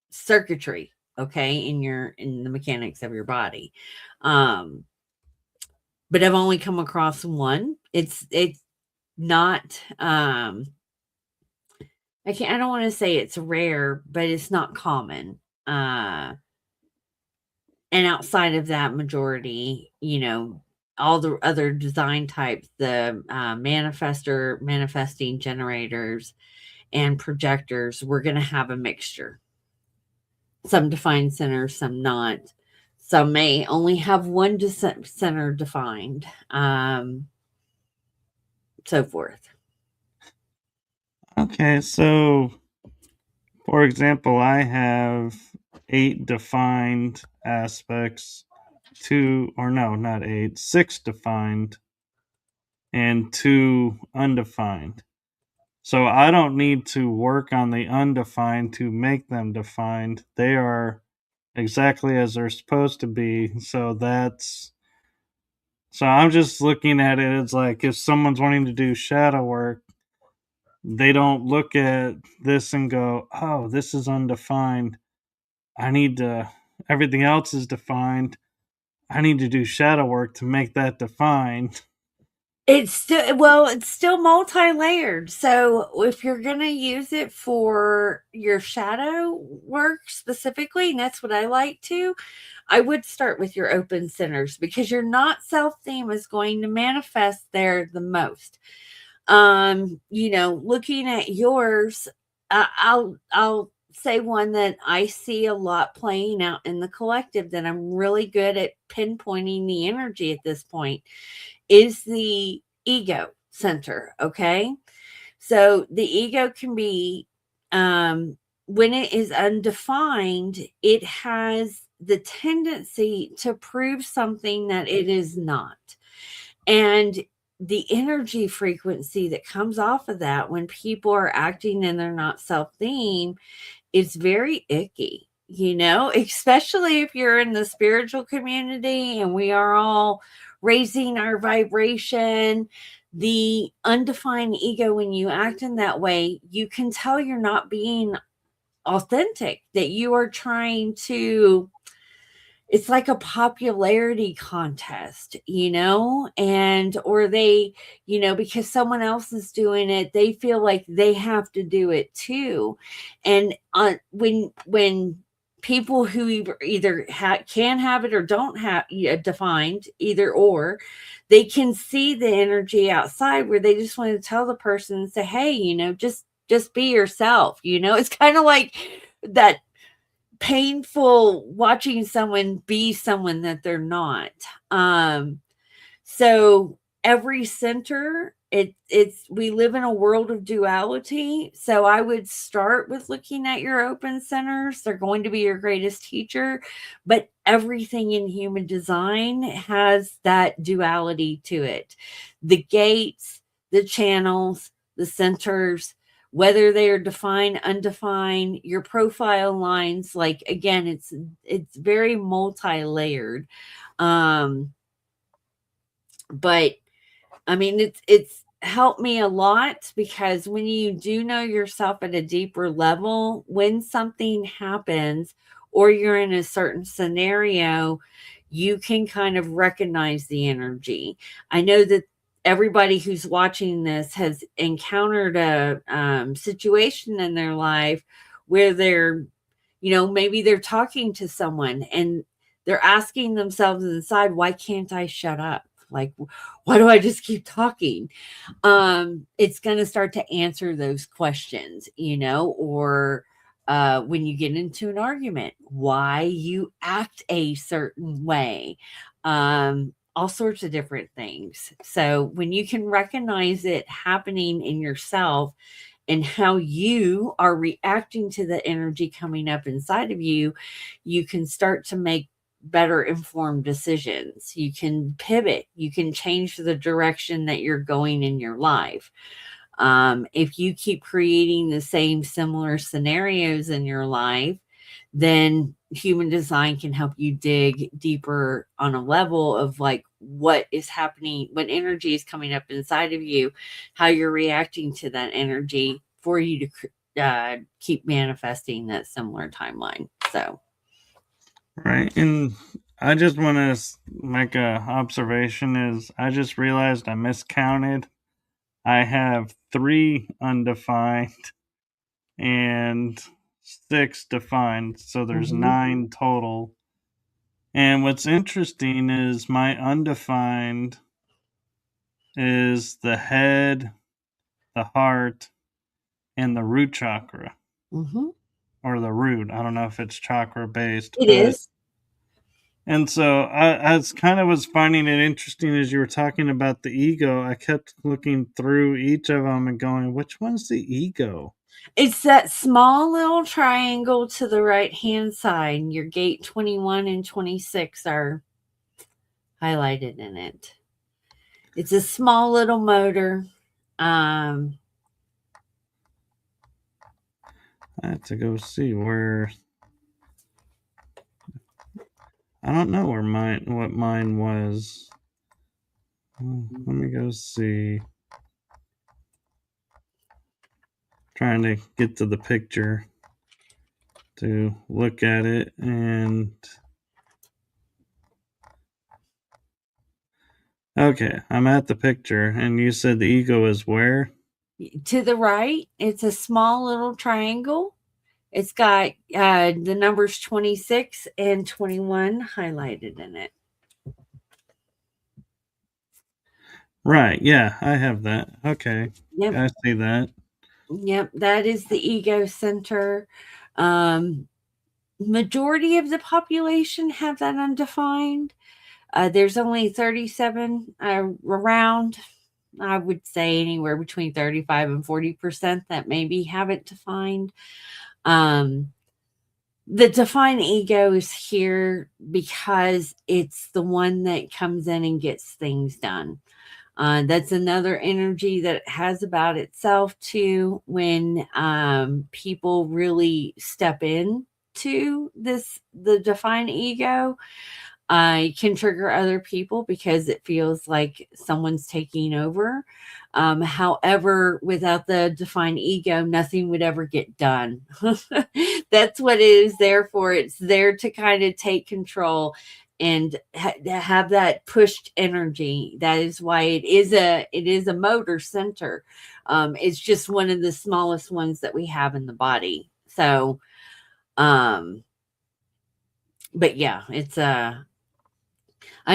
circuitry, okay, in the mechanics of your body. Um but I've only come across one. It's not I don't want to say it's rare, but it's not common. And outside of that majority, all the other design types, the manifesting generators and projectors, we're going to have a mixture. Some defined centers, some not. Some may only have one center defined, so forth. Okay, so for example, I have 8 defined aspects, 2, or no, not 8, 6 defined, and 2 undefined. So I don't need to work on the undefined to make them defined. They are exactly as they're supposed to be. So I'm just looking at it as like if someone's wanting to do shadow work, they don't look at this and go, "Oh, this is undefined. I need to everything else is defined. I need to do shadow work to make that defined." It's still multi-layered. So if you're going to use it for your shadow work specifically, and that's what I like to, I would start with your open centers because your not self theme is going to manifest there the most. Looking at yours, I'll say one that I see a lot playing out in the collective that I'm really good at pinpointing the energy at this point is the ego center. Okay. So the ego can be, when it is undefined, it has the tendency to prove something that it is not. And the energy frequency that comes off of that when people are acting and they're not self theme is very icky, especially if you're in the spiritual community and we are all raising our vibration. The undefined ego, when you act in that way, you can tell you're not being authentic, that you are trying to, it's like a popularity contest, and or they, because someone else is doing it, they feel like they have to do it too. And when people who either can have it or don't have defined either or, they can see the energy outside where they just want to tell the person and say, hey, just be yourself. It's kind of like that painful watching someone be someone that they're not. So every center, it's we live in a world of duality. So I would start with looking at your open centers. They're going to be your greatest teacher, but everything in human design has that duality to it. The gates, the channels, the centers, whether they are defined, undefined, your profile lines, like again, it's very multi-layered. But I mean, it's helped me a lot, because when you do know yourself at a deeper level, when something happens or you're in a certain scenario, you can kind of recognize the energy. I know that everybody who's watching this has encountered a situation in their life where they're, maybe they're talking to someone and they're asking themselves inside, why can't I shut up? Like, why do I just keep talking? It's going to start to answer those questions, or when you get into an argument, why you act a certain way, all sorts of different things. So when you can recognize it happening in yourself and how you are reacting to the energy coming up inside of you, you can start to make better informed decisions. You can pivot, you can change the direction that you're going in your life. If you keep creating the same similar scenarios in your life, then human design can help you dig deeper on a level of like what is happening, what energy is coming up inside of you, how you're reacting to that energy for you to keep manifesting that similar timeline. So, Right. And I just want to make a observation is I just realized I miscounted. I have 3 undefined and 6 defined, so there's 9 total. And what's interesting is my undefined is the head, the heart, and the root chakra, or the root. I don't know if it's chakra based, it but is. and so I was finding it interesting as you were talking about the ego. I kept looking through each of them and going, which one's the ego? It's that small little triangle to the right hand side. Your gate 21 and 26 are highlighted in it. It's a small little motor. I have to go see where. I don't know what mine was. Let me go see. Trying to get to the picture to look at it, and okay, I'm at the picture, and you said the ego is where? To the right, it's a small little triangle. It's got the numbers 26 and 21 highlighted in it. Right, yeah, I have that. Okay. Yep. I see that. Yep, that is the ego center. Majority of the population have that undefined. There's only 37 around. I would say anywhere between 35 and 40% that maybe have it defined. The defined ego is here because it's the one that comes in and gets things done. That's another energy that it has about itself too. When people really step in to the defined ego, can trigger other people because it feels like someone's taking over. However, without the defined ego, nothing would ever get done. That's what it is there for. It's there to kind of take control and have that pushed energy. That is why it is a motor center. It's just one of the smallest ones that we have in the body. So, but yeah, it's I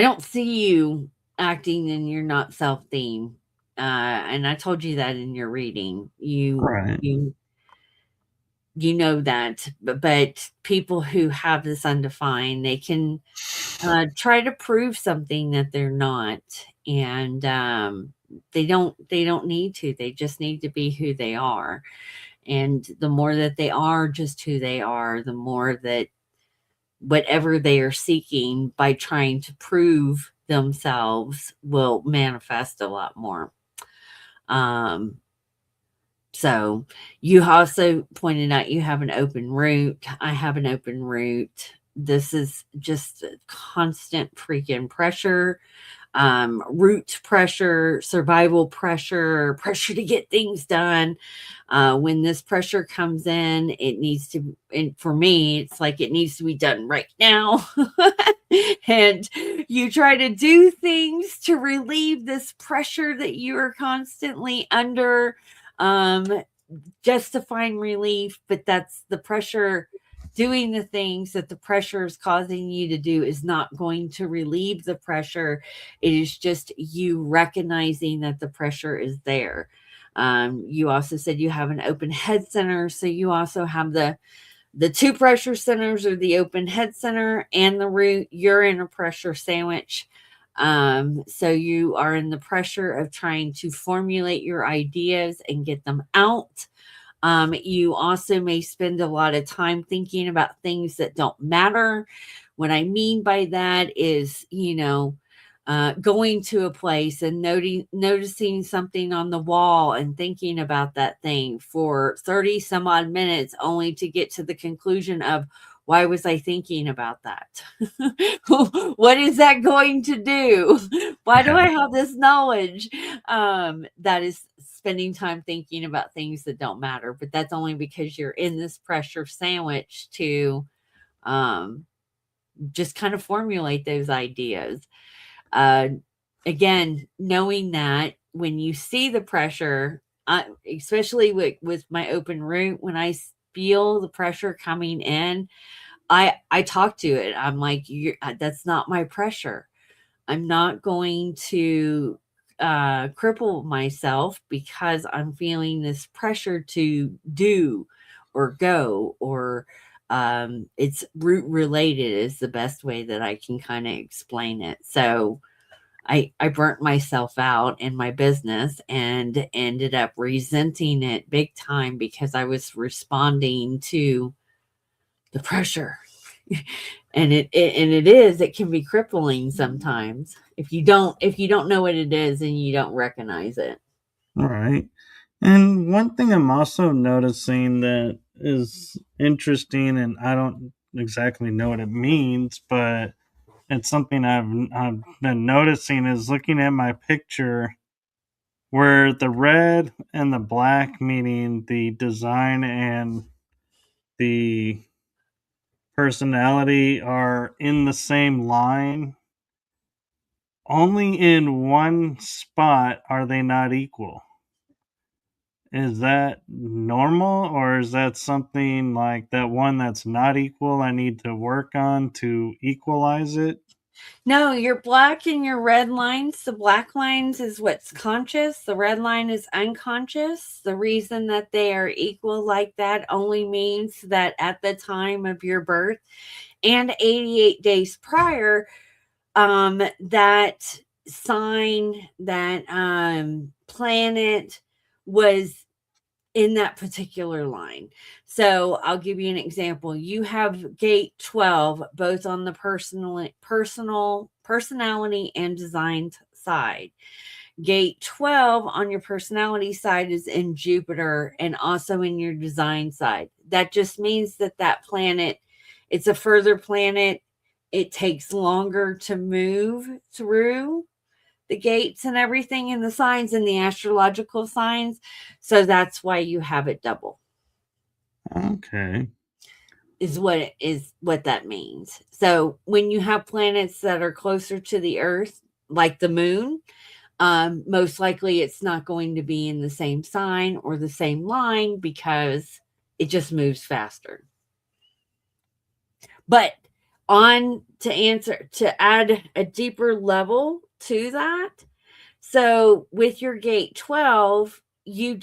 don't see you acting in your not self theme. And I told you that in your reading. Right. You know that, but people who have this undefined, they can try to prove something that they're not, and they don't need to. They just need to be who they are, and the more that they are just who they are, the more that whatever they are seeking by trying to prove themselves will manifest a lot more. So you also pointed out you have an open root. I have an open root. This is just a constant freaking pressure. root pressure, survival pressure, pressure to get things done. When this pressure comes in, it needs to, and for me, it's like it needs to be done right now. And you try to do things to relieve this pressure that you are constantly under, just to find relief, but that's the pressure. Doing the things that the pressure is causing you to do is not going to relieve the pressure. It is just you recognizing that the pressure is there. You also said you have an open head center, so you also have the two pressure centers, or the open head center and the root. You're in a pressure sandwich. So you are in the pressure of trying to formulate your ideas and get them out. You also may spend a lot of time thinking about things that don't matter. What I mean by that is, going to a place and noticing something on the wall and thinking about that thing for 30 some odd minutes, only to get to the conclusion of, why was I thinking about that? What is that going to do? Why do I have this knowledge? That is spending time thinking about things that don't matter, but that's only because you're in this pressure sandwich to just kind of formulate those ideas. Again, knowing that when you see the pressure, especially with my open root, when I feel the pressure coming in, I talk to it. I'm like, that's not my pressure. I'm not going to cripple myself because I'm feeling this pressure to do or go, or it's root related is the best way that I can kind of explain it. So I burnt myself out in my business and ended up resenting it big time because I was responding to the pressure. And it can be crippling sometimes if you don't know what it is and you don't recognize it. All right. And one thing I'm also noticing that is interesting, and I don't exactly know what it means, but it's something I've been noticing, is looking at my picture where the red and the black, meaning the design and the personality, are in the same line. Only in one spot are they not equal. Is that normal, or is that something like that one that's not equal I need to work on to equalize it? No, your black and your red lines, the black lines is what's conscious, the red line is unconscious. The reason that they are equal like that only means that at the time of your birth and 88 days prior, that sign, that planet was in that particular line. So I'll give you an example. You have gate 12 both on the personality and design side. Gate 12 on your personality side is in Jupiter and also in your design side. That just means that planet, it's a further planet. It takes longer to move through the gates and everything in the signs and the astrological signs. So that's why you have it double. Okay. Is what that means. So when you have planets that are closer to the Earth, like the moon, most likely it's not going to be in the same sign or the same line because it just moves faster. But to add a deeper level to that, so with your gate 12, you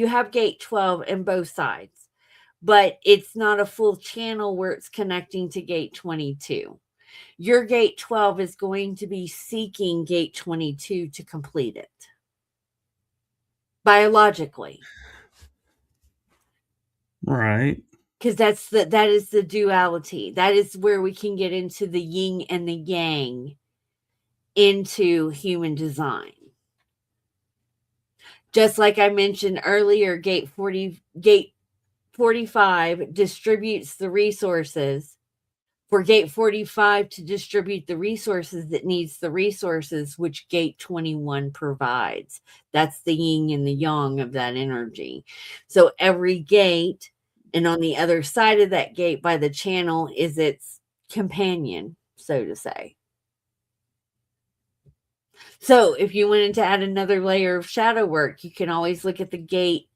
have gate 12 in both sides, but it's not a full channel where it's connecting to gate 22. Your gate 12 is going to be seeking gate 22 to complete it biologically. Right. Because that is the duality. That is where we can get into the yin and the yang into human design. Just like I mentioned earlier, gate 45 distributes the resources For gate 45 to distribute the resources, it needs the resources which gate 21 provides. That's the yin and the yang of that energy. So every gate, and on the other side of that gate by the channel is its companion, so to say. So if you wanted to add another layer of shadow work, you can always look at the gate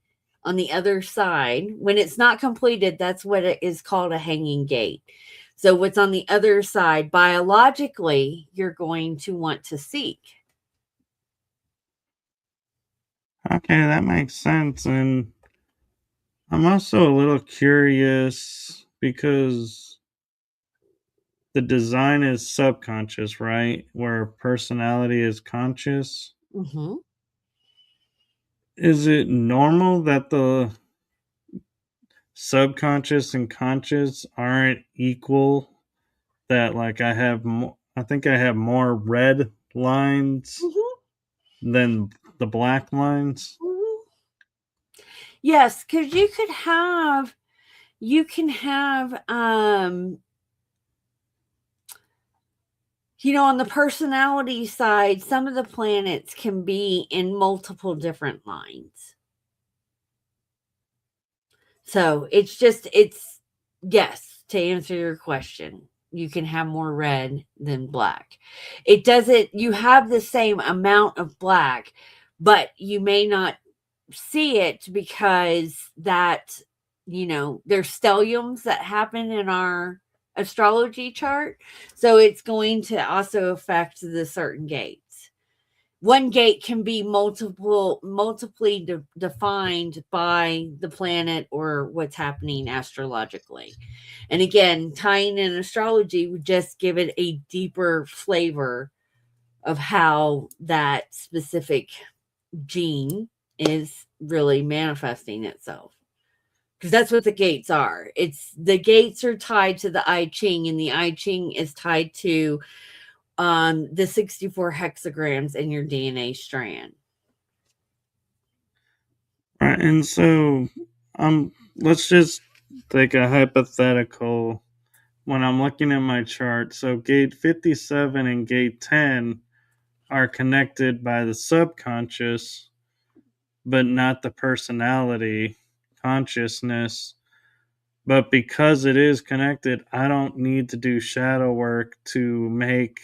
on the other side. When it's not completed, that's what it is called, a hanging gate. So what's on the other side, biologically, you're going to want to seek. Okay, that makes sense. And I'm also a little curious because the design is subconscious, right? Where personality is conscious. Mm-hmm. Is it normal that the subconscious and conscious aren't equal? That like I think I have more red lines Mm-hmm. than the black lines. Mm-hmm. Yes, because you can have on the personality side, some of the planets can be in multiple different lines. So yes, to answer your question, you can have more red than black. It doesn't, you have the same amount of black, but you may not see it because there's stelliums that happen in our astrology chart. So it's going to also affect the certain gates. One gate can be multiply defined by the planet or what's happening astrologically. And again, tying in astrology would just give it a deeper flavor of how that specific gene is really manifesting itself, because that's what the gates are. The gates are tied to the I Ching, and the I Ching is tied to the 64 hexagrams in your DNA strand. Right, and so let's just take a hypothetical. When I'm looking at my chart, so gate 57 and gate 10 are connected by the subconscious, but not the personality, consciousness. But because it is connected, I don't need to do shadow work to make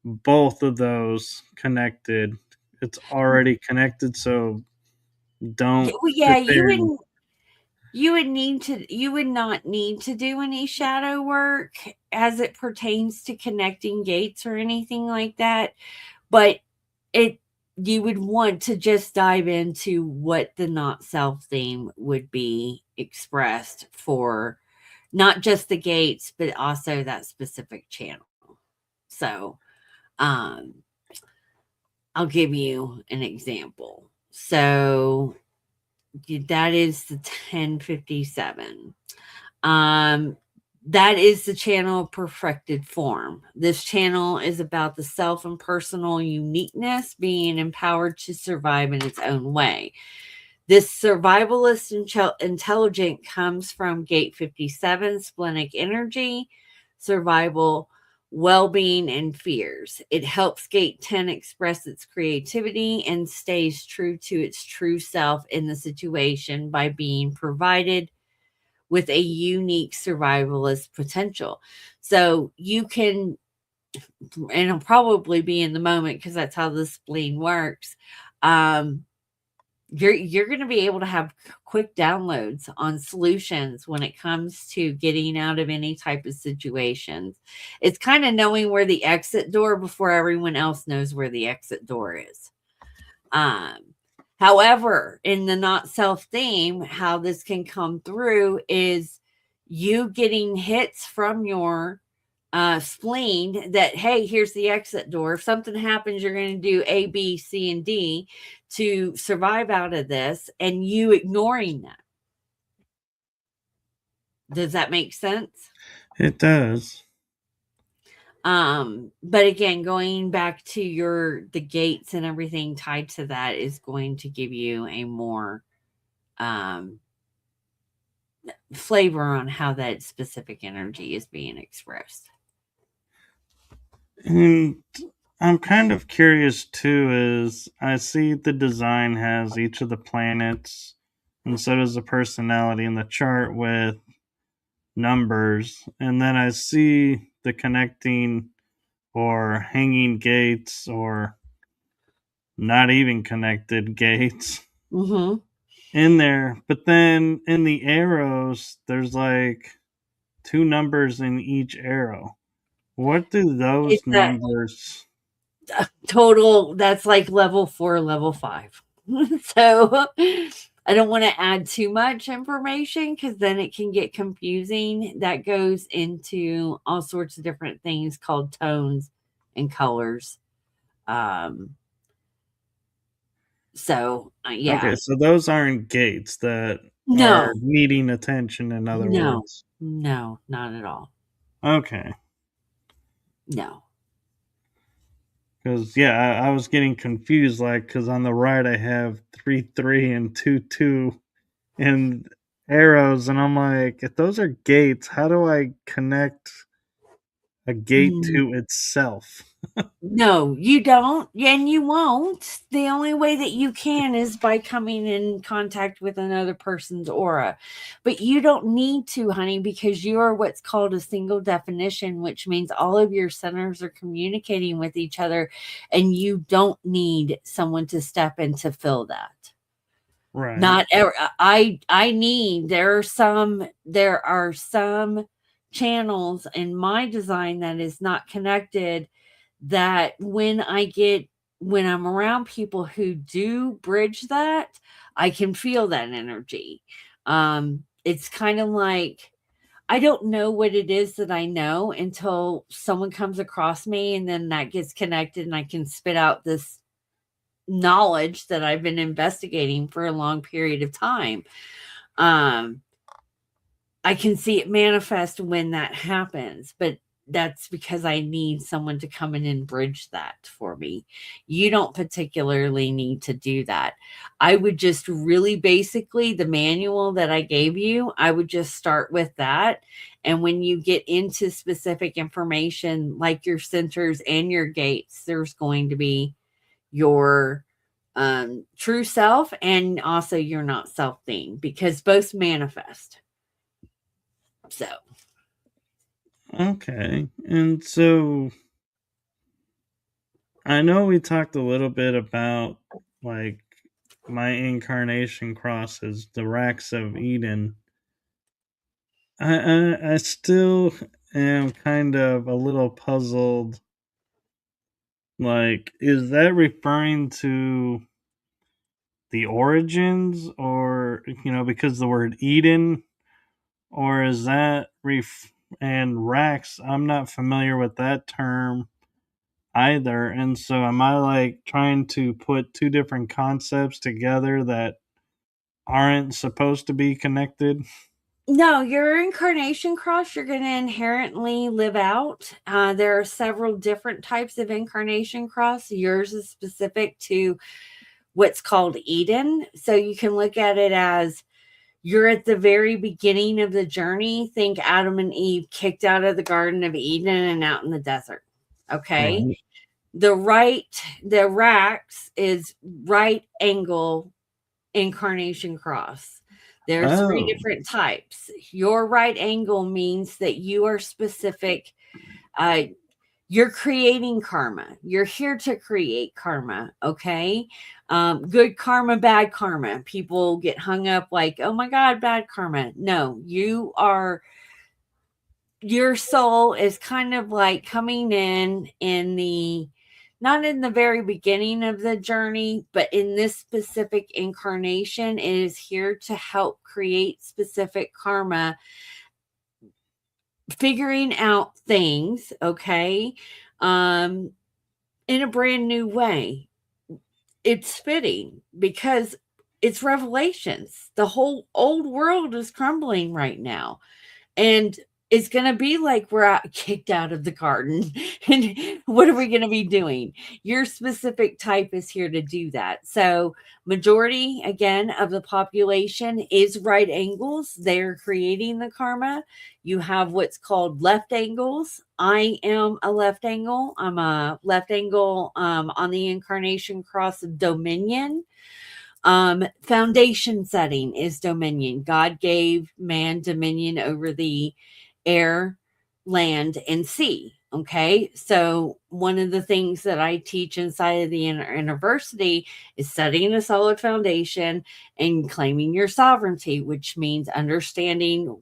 both of those connected. It's already connected, so don't Well, yeah, prepare. you would not need to do any shadow work as it pertains to connecting gates or anything like that, but you would want to just dive into what the not self theme would be expressed for not just the gates, but also that specific channel. So, um, I'll give you an example. So that is the 1057. That is the channel of perfected form. This channel is about the self and personal uniqueness, being empowered to survive in its own way. This survivalist intelligent comes from gate 57, splenic energy, survival, well-being, and fears. It helps gate 10 express its creativity and stays true to its true self in the situation by being provided with a unique survivalist potential. So you can, and it'll probably be in the moment because that's how the spleen works. You're going to be able to have quick downloads on solutions when it comes to getting out of any type of situations. It's kind of knowing where the exit door before everyone else knows where the exit door is. However, in the not self theme, how this can come through is you getting hits from your spleen that, hey, here's the exit door. If something happens, you're going to do A, B, C, and D to survive out of this, and you ignoring that. Does that make sense? It does. But again, going back to the gates and everything tied to that is going to give you a more flavor on how that specific energy is being expressed. And I'm kind of curious too, is I see the design has each of the planets, and so does the personality in the chart with numbers. And then I see the connecting or hanging gates or not even connected gates Mm-hmm. in there. But then in the arrows, there's like two numbers in each arrow. What do those It's a numbers? total, that's like level 4, level 5. So I don't want to add too much information because then it can get confusing. That goes into all sorts of different things called tones and colors. Um, yeah. Okay, so those aren't gates that are No, needing attention, in other no, words. no, not at all. Okay. No. Because, yeah, I was getting confused, like, because on the right I have 3 3 and 2 2 and arrows, and I'm like, if those are gates, how do I connect a gate Mm. to itself? No, you don't, and you won't. The only way that you can is by coming in contact with another person's aura. But you don't need to, honey, because you are what's called a single definition, which means all of your centers are communicating with each other, and you don't need someone to step in to fill that. Right. Not ever. I need, there are some channels in my design that is not connected, that when I'm around people who do bridge that, I can feel that energy. It's kind of like, I don't know what it is that I know until someone comes across me, and then that gets connected and I can spit out this knowledge that I've been investigating for a long period of time. Um, I can see it manifest when that happens, but that's because I need someone to come in and bridge that for me. You don't particularly need to do that. I would just really basically, the manual that I gave you, I would just start with that. And when you get into specific information like your centers and your gates, there's going to be your true self and also your not self thing, because both manifest. So Okay. And so I know we talked a little bit about, like, my incarnation crosses, the Racks of Eden. I still am kind of a little puzzled. Like, is that referring to the origins, or, because the word Eden, or is that and Racks? I'm not familiar with that term either. And so am I like trying to put two different concepts together that aren't supposed to be connected? no, your incarnation cross, you're going to inherently live out. There are several different types of incarnation cross. Yours is specific to what's called Eden. So you can look at it as you're at the very beginning of the journey. Think Adam and Eve kicked out of the Garden of Eden and out in the desert. Okay. Right. The Racks is right angle incarnation cross. There's three Oh. different types. Your right angle means that you are specific. Uh, you're creating karma. You're here to create karma. Okay. Good karma, bad karma. People get hung up like, oh my God, bad karma. No, your soul is kind of like coming in the, not in the very beginning of the journey, but in this specific incarnation, it is here to help create specific karma, figuring out things, okay, um, in a brand new way. It's fitting because it's revelations. The whole old world is crumbling right now. And it's going to be like we're kicked out of the garden. And what are we going to be doing? Your specific type is here to do that. So majority, again, of the population is right angles. They're creating the karma. You have what's called left angles. I am a left angle. I'm a left angle on the incarnation cross of dominion. Foundation setting is dominion. God gave man dominion over the air, land, and sea. Okay. So one of the things that I teach inside of the university is setting a solid foundation and claiming your sovereignty, which means understanding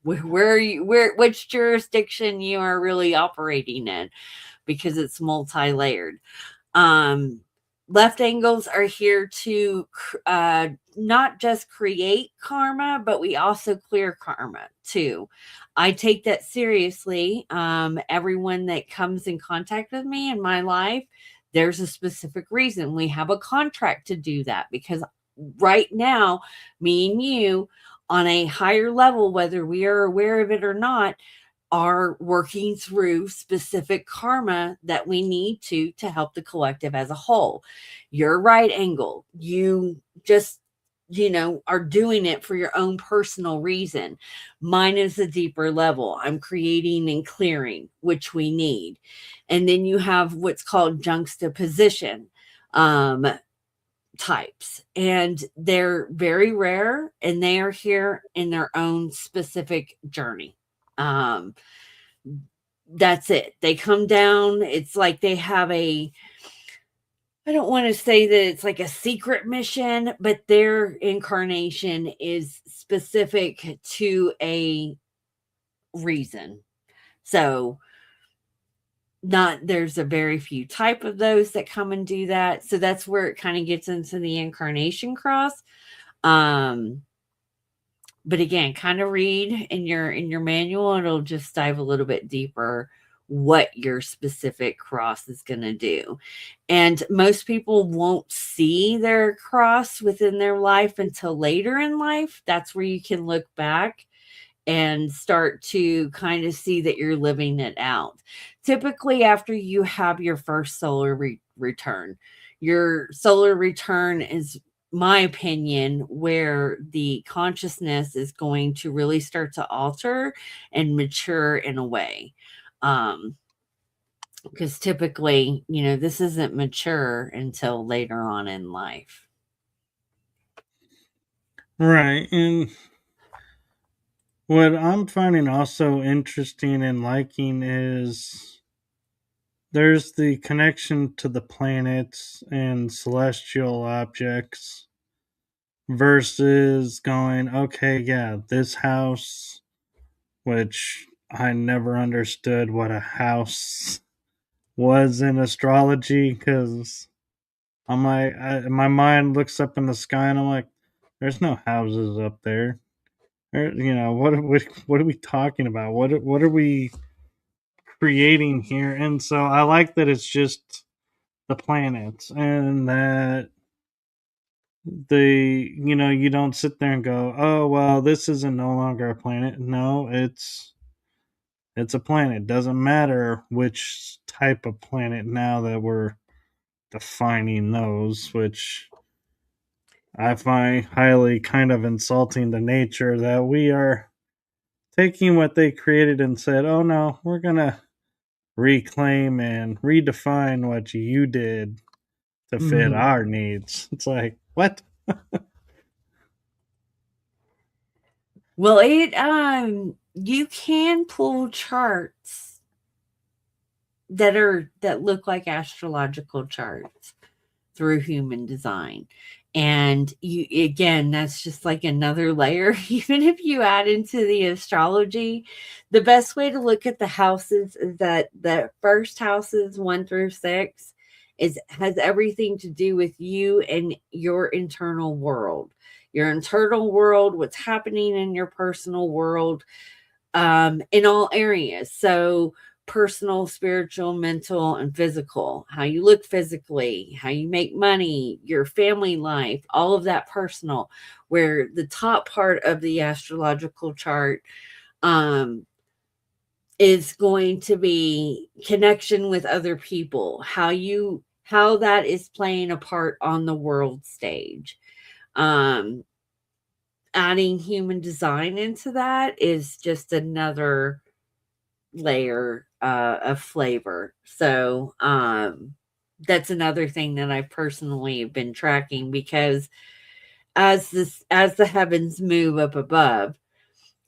which jurisdiction you are really operating in, because it's multi-layered. Left angles are here to not just create karma, but we also clear karma too. I take that seriously. Everyone that comes in contact with me in my life, there's a specific reason. We have a contract to do that, because right now, me and you on a higher level, whether we are aware of it or not, are working through specific karma that we need to help the collective as a whole. Your right angle, you just are doing it for your own personal reason. Mine is a deeper level. I'm creating and clearing, which we need. And then you have what's called juxtaposition types, and they're very rare, and they are here in their own specific journey. That's it. They come down. It's like they have I don't want to say that it's like a secret mission, but their incarnation is specific to a reason. So there's a very few type of those that come and do that. So that's where it kind of gets into the incarnation cross. But again, kind of read in your manual, and it'll just dive a little bit deeper what your specific cross is going to do. And most people won't see their cross within their life until later in life. That's where you can look back and start to kind of see that you're living it out. Typically, after you have your first solar return, your solar return is, my opinion, where the consciousness is going to really start to alter and mature in a way. Because typically, this isn't mature until later on in life. Right. And what I'm finding also interesting and liking is there's the connection to the planets and celestial objects versus going, okay, yeah, this house, which I never understood what a house was in astrology, because my mind looks up in the sky and I'm like, there's no houses up there. What are we talking about? What are we creating here? And so I like that it's just the planets, and that you don't sit there and go, oh well, this isn't no longer a planet. No, it's a planet. It doesn't matter which type of planet now that we're defining those, which I find highly kind of insulting to nature, that we are taking what they created and said, oh no, we're gonna reclaim and redefine what you did to fit our needs. It's like, what? Well, you can pull charts that look like astrological charts through human design. And that's just like another layer. Even if you add into the astrology, the best way to look at the houses is that the first houses 1 through 6 has everything to do with you and your internal world. Your internal world, what's happening in your personal world, in all areas. So personal, spiritual, mental, and physical, how you look physically, how you make money, your family life, all of that personal, where the top part of the astrological chart is going to be connection with other people, how that is playing a part on the world stage. Um, Adding human design into that is just another layer of flavor. So that's another thing that I personally have been tracking, because as the heavens move up above,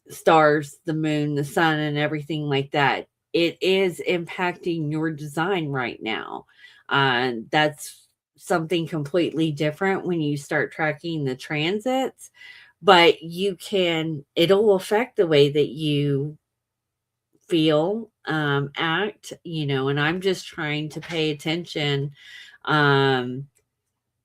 stars, the moon, the sun, and everything like that, it is impacting your design right now. That's something completely different when you start tracking the transits, but it'll affect the way that you feel, act, and I'm just trying to pay attention, um,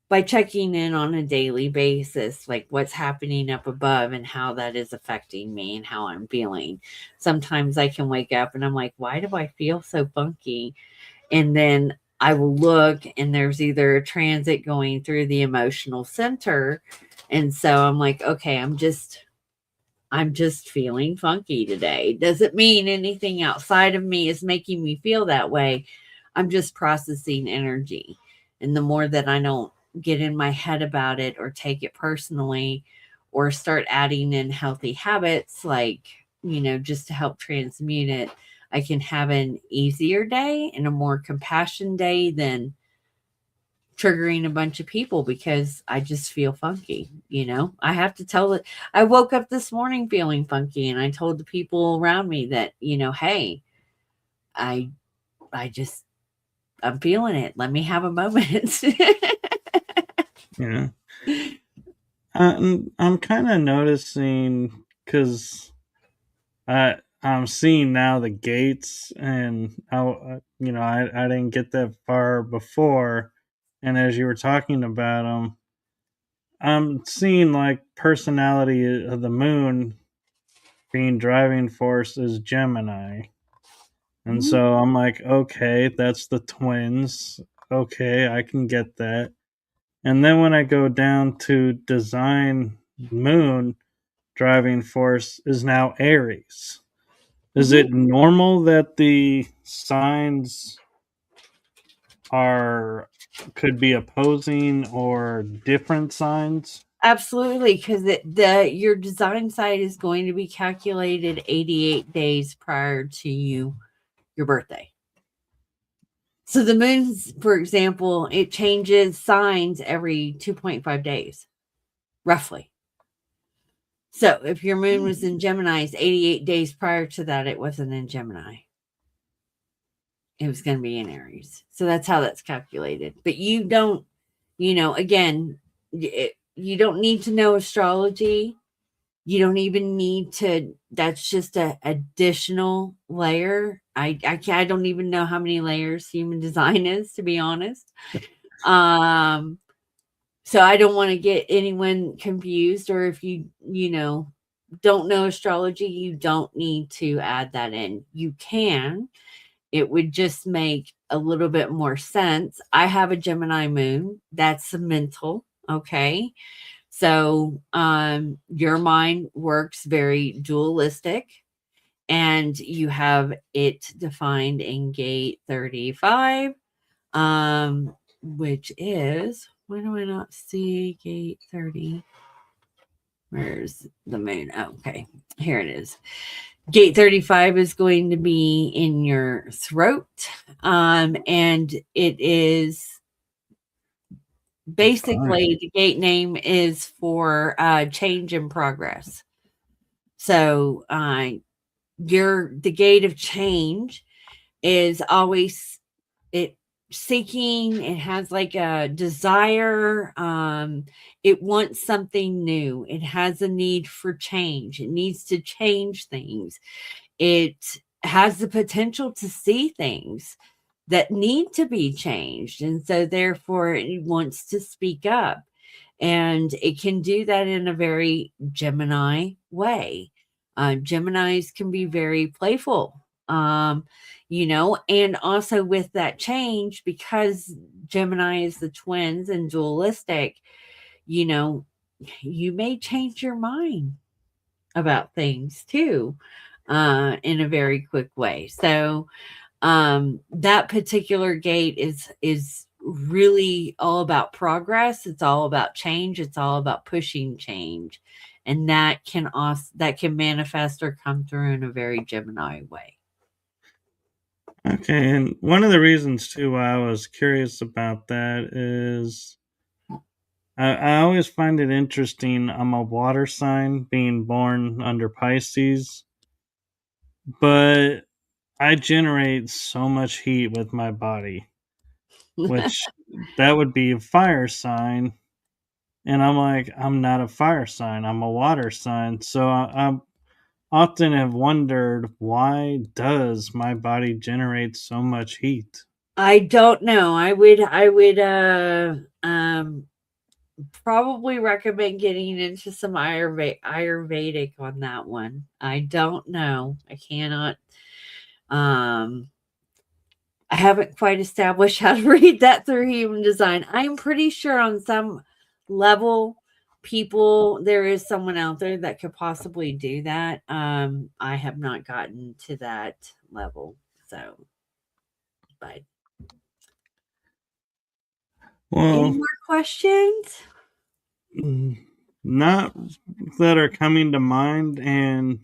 by checking in on a daily basis, like what's happening up above and how that is affecting me and how I'm feeling. Sometimes I can wake up and I'm like, why do I feel so funky? And then I will look and there's either a transit going through the emotional center. And so I'm like, okay, I'm just feeling funky today. Doesn't mean anything outside of me is making me feel that way. I'm just processing energy. And the more that I don't get in my head about it or take it personally or start adding in healthy habits, like, just to help transmute it, I can have an easier day and a more compassion day than triggering a bunch of people because I just feel funky. I have to tell it. I woke up this morning feeling funky and I told the people around me that, hey, I just I'm feeling it. Let me have a moment. Yeah. I'm kind of noticing because I'm seeing now the gates, and I didn't get that far before, and as you were talking about them, I'm seeing like personality of the moon being driving force is Gemini, and so I'm like, okay, that's the twins. Okay, I can get that. And then when I go down to design moon, driving force is now Aries. Is it normal that the signs are could be opposing or different signs? Absolutely, because your design site is going to be calculated 88 days prior to your birthday. So the moon's, for example, it changes signs every 2.5 days, roughly. So if your moon was in Gemini, 88 days prior to that, it wasn't in Gemini. It was going to be in Aries. So that's how that's calculated. But you don't, again, you don't need to know astrology. You don't even need to. That's just a additional layer. I don't even know how many layers human design is, to be honest. So I don't want to get anyone confused, or if you don't know astrology, you don't need to add that in. You can. It would just make a little bit more sense. I have a Gemini moon. That's the mental, okay? So your mind works very dualistic, and you have it defined in gate 35, which is, why do I not see gate 30? Where's the moon? Oh, okay, here it is. Gate 35 is going to be in your throat, and it is basically the gate name is for change and progress. So the gate of change is always it seeking. It has like a desire. It wants something new. It has a need for change. It needs to change things. It has the potential to see things that need to be changed, and so therefore it wants to speak up, and it can do that in a very Gemini way. Geminis can be very playful, and also with that change, because Gemini is the twins and dualistic, you know, you may change your mind about things too. in a very quick way. So that particular gate is really all about progress. It's all about change. It's all about pushing change, and that can manifest or come through in a very Gemini way. Okay, and one of the reasons too why I was curious about that is I always find it interesting. I'm a water sign being born under Pisces, but I generate so much heat with my body, which that would be a fire sign. And I'm like, I'm not a fire sign, I'm a water sign. So I often have wondered, why does my body generate so much heat? I don't know. I would probably recommend getting into some Ayurvedic on that one. I don't know. I cannot. Um, I haven't quite established how to read that through human design. I'm pretty sure on some level, there is someone out there that could possibly do that. I have not gotten to that level. So, but any Well, more questions? not that are coming to mind, and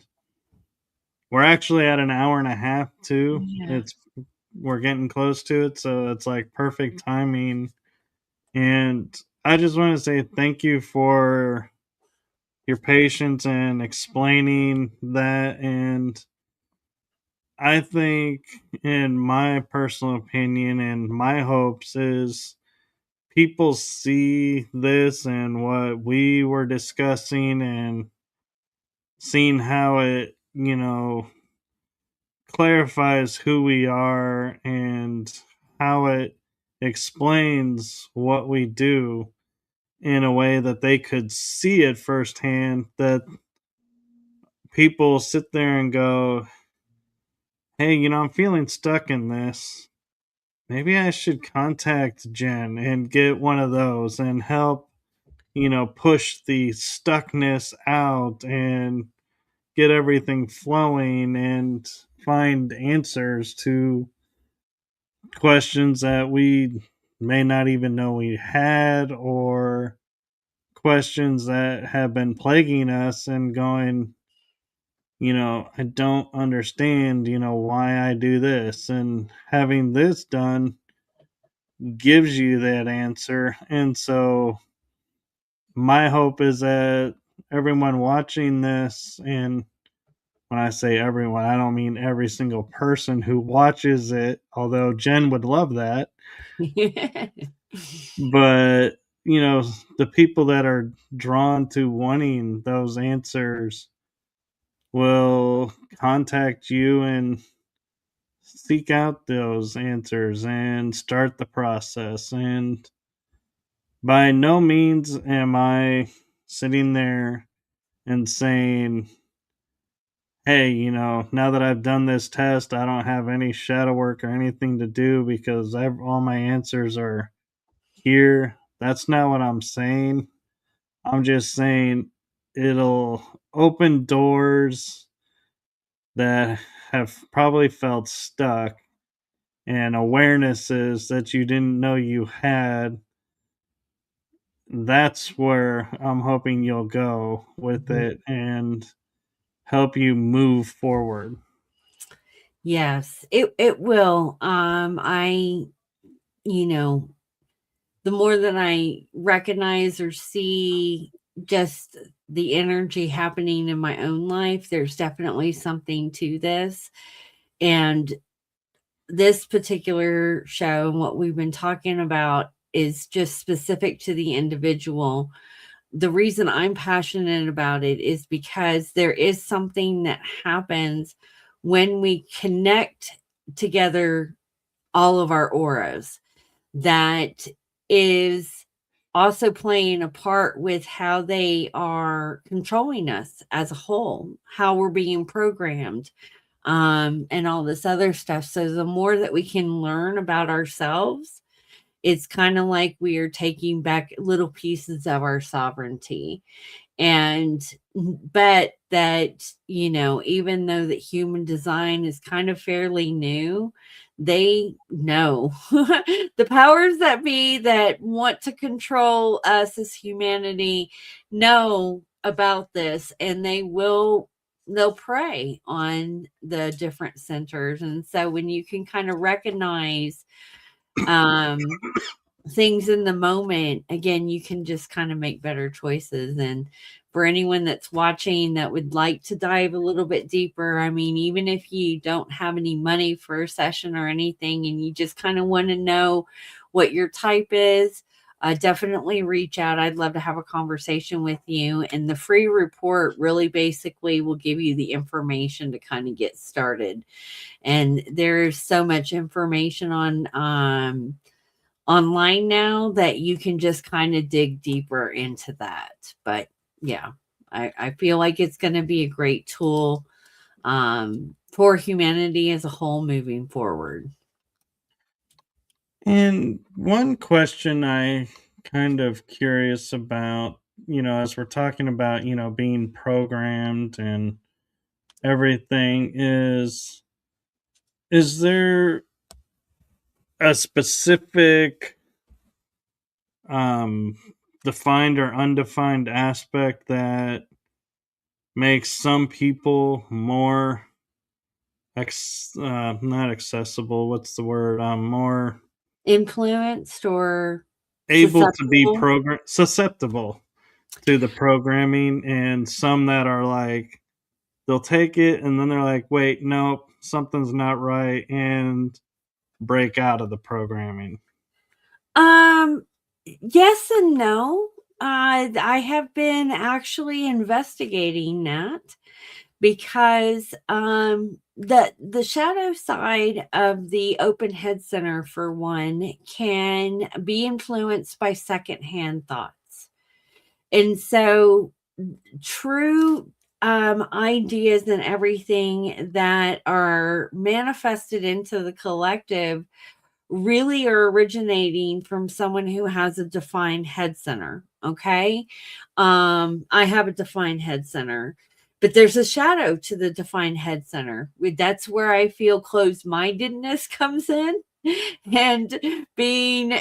we're actually at an hour and a half too. Yeah. It's we're getting close to it, so it's like perfect timing. And I just want to say thank you for your patience and explaining that. And I think, in my personal opinion and my hopes, is people see this and what we were discussing and seeing how it, clarifies who we are and how it explains what we do in a way that they could see it firsthand, that people sit there and go, hey, I'm feeling stuck in this. Maybe I should contact Jen and get one of those and help, push the stuckness out and get everything flowing and find answers to questions that we may not even know we had, or questions that have been plaguing us and going, I don't understand, why I do this. And having this done gives you that answer. And so my hope is that everyone watching this, and when I say everyone, I don't mean every single person who watches it, although Jen would love that, but the people that are drawn to wanting those answers will contact you and seek out those answers and start the process. And by no means am I sitting there and saying, hey, now that I've done this test, I don't have any shadow work or anything to do because all my answers are here. That's not what I'm saying. I'm just saying it'll open doors that have probably felt stuck, and awarenesses that you didn't know you had. That's where I'm hoping you'll go with it and help you move forward. Yes, it will. You know, the more that I recognize or see just the energy happening in my own life, there's definitely something to this. And this particular show and what we've been talking about is just specific to the individual. The reason I'm passionate about it is because there is something that happens when we connect together all of our auras that is also playing a part with how they are controlling us as a whole, how we're being programmed, and all this other stuff. So the more that we can learn about ourselves, it's kind of like we are taking back little pieces of our sovereignty. And but that, even though that human design is kind of fairly new, they know the powers that be that want to control us as humanity know about this, and they'll prey on the different centers. And so when you can kind of recognize things in the moment, again, you can just kind of make better choices. And for anyone that's watching that would like to dive a little bit deeper, I mean, even if you don't have any money for a session or anything, and you just kind of want to know what your type is, definitely reach out. I'd love to have a conversation with you. And the free report really basically will give you the information to kind of get started. And there's so much information on online now that you can just kind of dig deeper into that. But yeah, I feel like it's going to be a great tool for humanity as a whole moving forward. And one question I kind of curious about, as we're talking about, being programmed and everything is there a specific defined or undefined aspect that makes some people more not accessible, what's the word, more Influenced or able to be susceptible? susceptible to the programming, and some that are like they'll take it and then they're like, wait, nope, something's not right, and break out of the programming. Yes and no. I have been actually investigating that because the shadow side of the open head center, for one, can be influenced by secondhand thoughts. And so true ideas and everything that are manifested into the collective really are originating from someone who has a defined head center. Okay. I have a defined head center, but there's a shadow to the defined head center. That's where I feel closed mindedness comes in. And being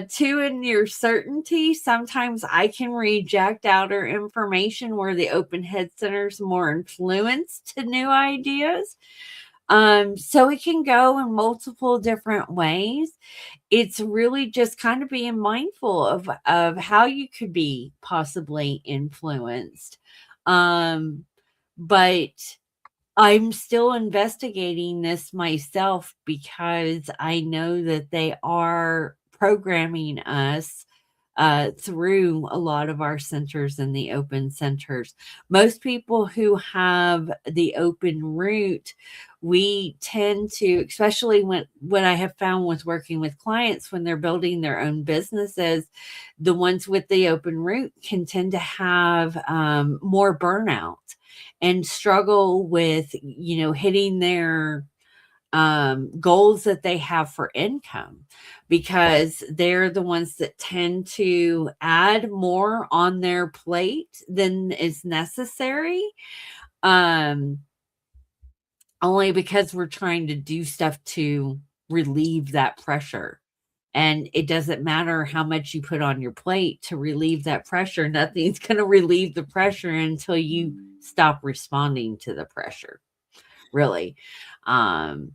too in your certainty, sometimes I can reject outer information where the open head center is more influenced to new ideas. So it can go in multiple different ways. It's really just kind of being mindful of how you could be possibly influenced. Um, but I'm still investigating this myself because I know that they are programming us through a lot of our centers and the open centers. Most people who have the open route, we tend to, especially when what I have found with working with clients when they're building their own businesses, the ones with the open route can tend to have more burnout and struggle with hitting their goals that they have for income, because they're the ones that tend to add more on their plate than is necessary, um only because we're trying to do stuff to relieve that pressure. And it doesn't matter how much you put on your plate to relieve that pressure. Nothing's going to relieve the pressure until you stop responding to the pressure, really. Um,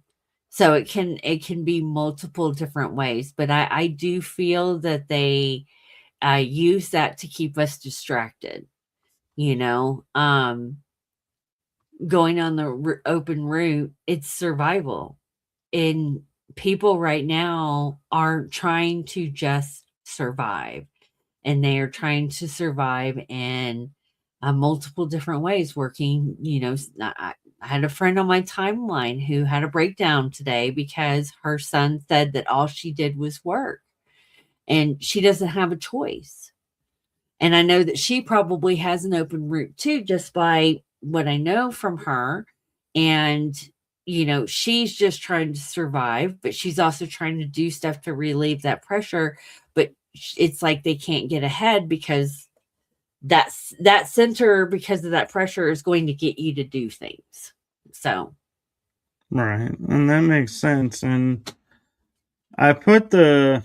so it can be multiple different ways, but I do feel that they use that to keep us distracted. You know, going on the open route, it's survival. And people right now are trying to just survive, and they are trying to survive in multiple different ways. Working, I had a friend on my timeline who had a breakdown today because her son said that all she did was work, and she doesn't have a choice. And I know that she probably has an open route too, just by what I know from her. And, she's just trying to survive, but she's also trying to do stuff to relieve that pressure. But it's like they can't get ahead because that center, because of that pressure, is going to get you to do things. So Right. And that makes sense. And I put the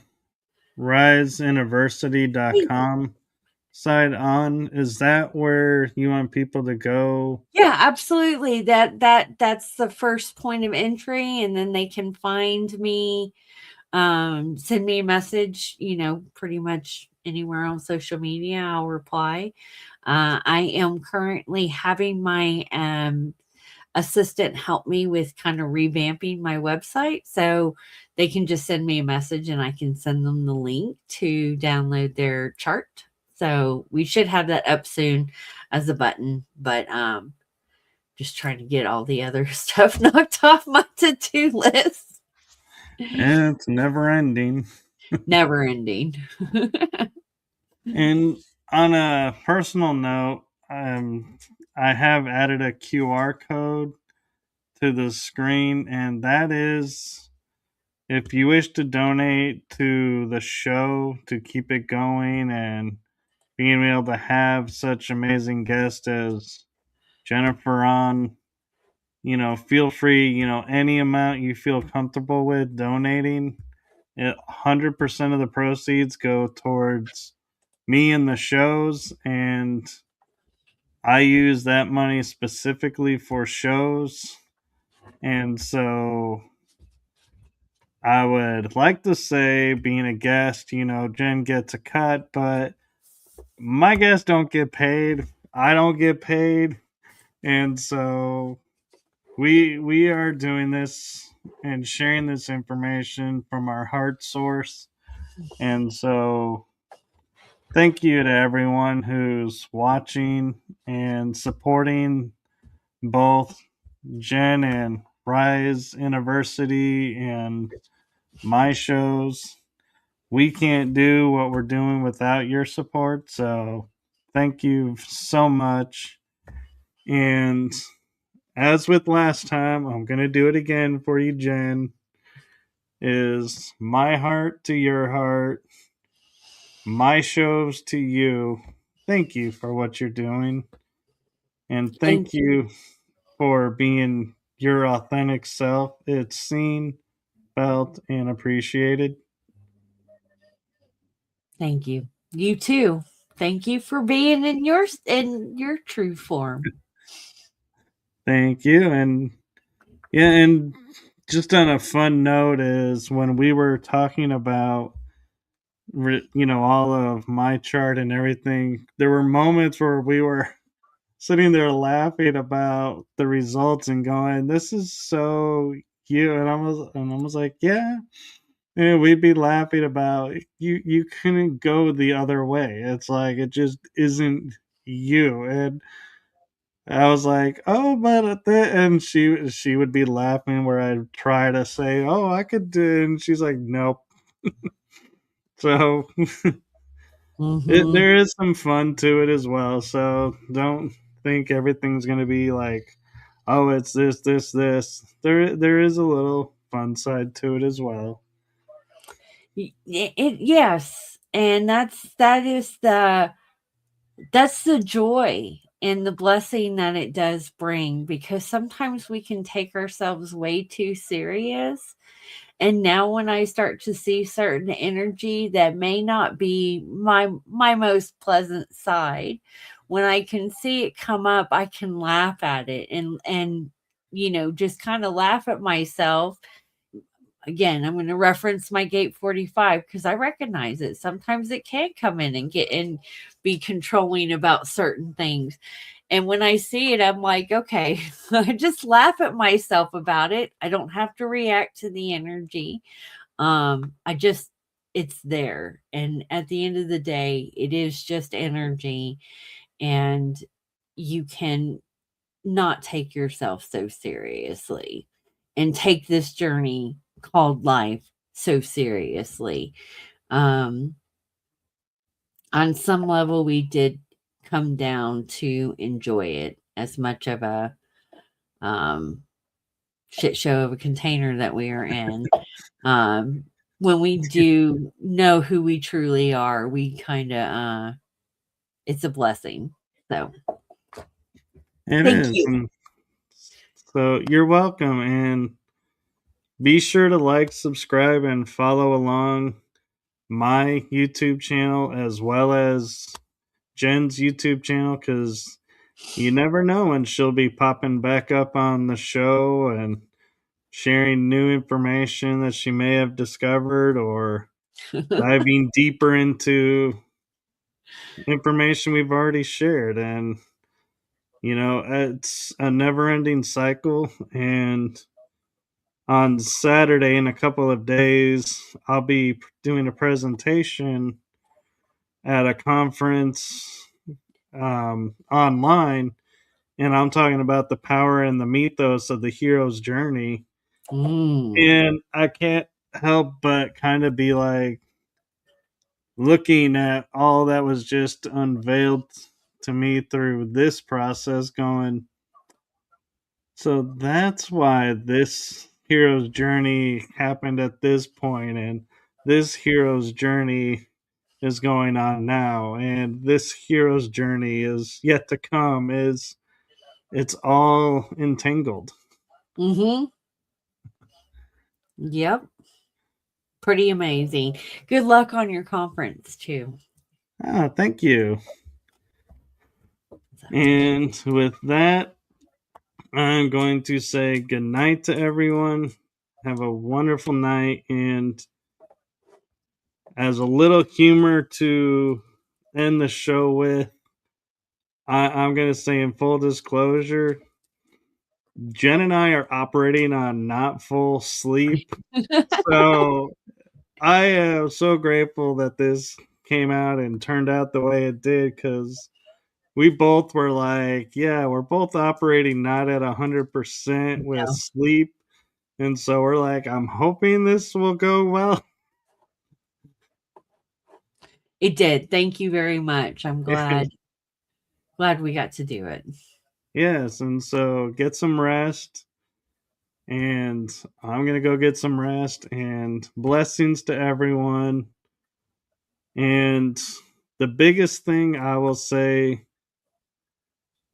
riseuniversity.com site on. Is that where you want people to go? yeah, absolutely. That's the first point of entry, and then they can find me, send me a message, pretty much anywhere on social media. I'll reply. I am currently having my assistant help me with kind of revamping my website, so they can just send me a message and I can send them the link to download their chart. So we should have that up soon as a button, but just trying to get all the other stuff knocked off my to-do list. And it's never ending. Never ending. And on a personal note, I have added a QR code to the screen, and that is if you wish to donate to the show to keep it going and being able to have such amazing guests as Jennifer on, feel free, any amount you feel comfortable with donating. 100% of the proceeds go towards me and the shows, and I use that money specifically for shows. And so I would like to say, being a guest, Jen gets a cut, but my guests don't get paid. I don't get paid. And so we are doing this and sharing this information from our heart source. And so thank you to everyone who's watching and supporting both Jen and Rise University and my shows. We can't do what we're doing without your support. So thank you so much. And as with last time, I'm going to do it again for you, Jen. Is my heart to your heart, my shows to you. Thank you for what you're doing. And thank Thank you. you for being your authentic self. It's seen, felt, and appreciated. Thank you. You too. Thank you for being in your true form. Thank you. And yeah, and just on a fun note is when we were talking about all of my chart and everything, there were moments where we were sitting there laughing about the results and going, "This is so you." And I was like, "Yeah." And we'd be laughing about you couldn't go the other way. It's like it just isn't you. And I was like, "Oh, but and she would be laughing where I'd try to say, "Oh, I could do," and she's like, "Nope." So Mm-hmm. there is some fun to it as well. So don't think everything's gonna be like, "Oh, it's this, this, this." There is a little fun side to it as well. Yes, and that's the joy and the blessing that it does bring, because sometimes we can take ourselves way too serious. And now when I start to see certain energy that may not be my most pleasant side, when I can see it come up, I can laugh at it and just kind of laugh at myself. Again, I'm going to reference my gate 45 because I recognize it. Sometimes it can come in and get and be controlling about certain things. And when I see it, I'm like, okay, I just laugh at myself about it. I don't have to react to the energy. I just, it's there. And at the end of the day, it is just energy. And you can not take yourself so seriously and take this journey called life so seriously. Um, on some level, we did come down to enjoy it as much of a shit show of a container that we are in. Um, when we do know who we truly are, we kind of it's a blessing. So It thank is. you. And so you're welcome. And be sure to like, subscribe, and follow along my YouTube channel as well as Jen's YouTube channel, because you never know when she'll be popping back up on the show and sharing new information that she may have discovered, or diving deeper into information we've already shared. And it's a never ending cycle. And on Saturday, in a couple of days, I'll be doing a presentation at a conference online, and I'm talking about the power and the mythos of the hero's journey. And I can't help but kind of be like looking at all that was just unveiled to me through this process, going, so that's why this hero's journey happened at this point, and this hero's journey is going on now, and this hero's journey is yet to come. Is It's all entangled. Mm-hmm. Yep. Pretty amazing. Good luck on your conference too. Thank you. And with that, I'm going to say good night to everyone. Have a wonderful night. And as a little humor to end the show with, I'm going to say in full disclosure, Jen and I are operating on not full sleep. So I am so grateful that this came out and turned out the way it did, because we both were like, yeah, we're both operating not at 100% with No, sleep. And so we're like, I'm hoping this will go well. it did. Thank you very much. I'm glad we got to do it. Yes. And so get some rest. And I'm going to go get some rest. And blessings to everyone. And the biggest thing I will say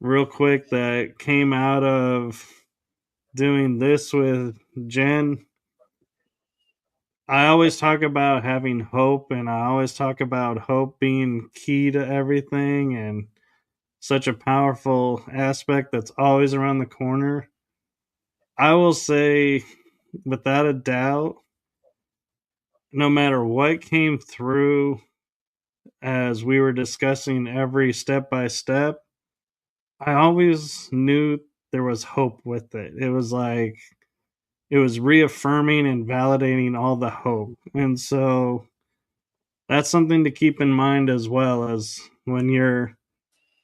real quick that came out of doing this with Jen, I always talk about having hope, and I always talk about hope being key to everything and such a powerful aspect that's always around the corner. I will say, without a doubt, no matter what came through as we were discussing every step by step, I always knew there was hope with it. It was like it was reaffirming and validating all the hope. And so that's something to keep in mind, as well as when you're,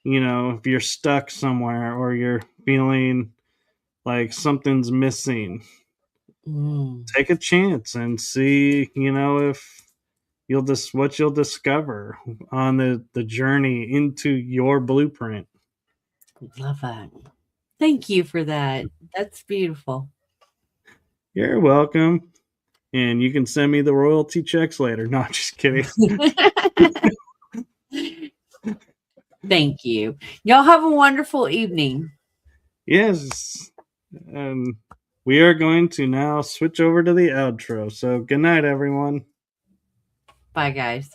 if you're stuck somewhere or you're feeling like something's missing, take a chance and see, if what you'll discover on the journey into your blueprint. Love that. Thank you for that. That's beautiful. You're welcome. And you can send me the royalty checks later. No, just kidding. Thank you. Y'all have a wonderful evening. Yes. And we are going to now switch over to the outro. So good night, everyone. Bye, guys.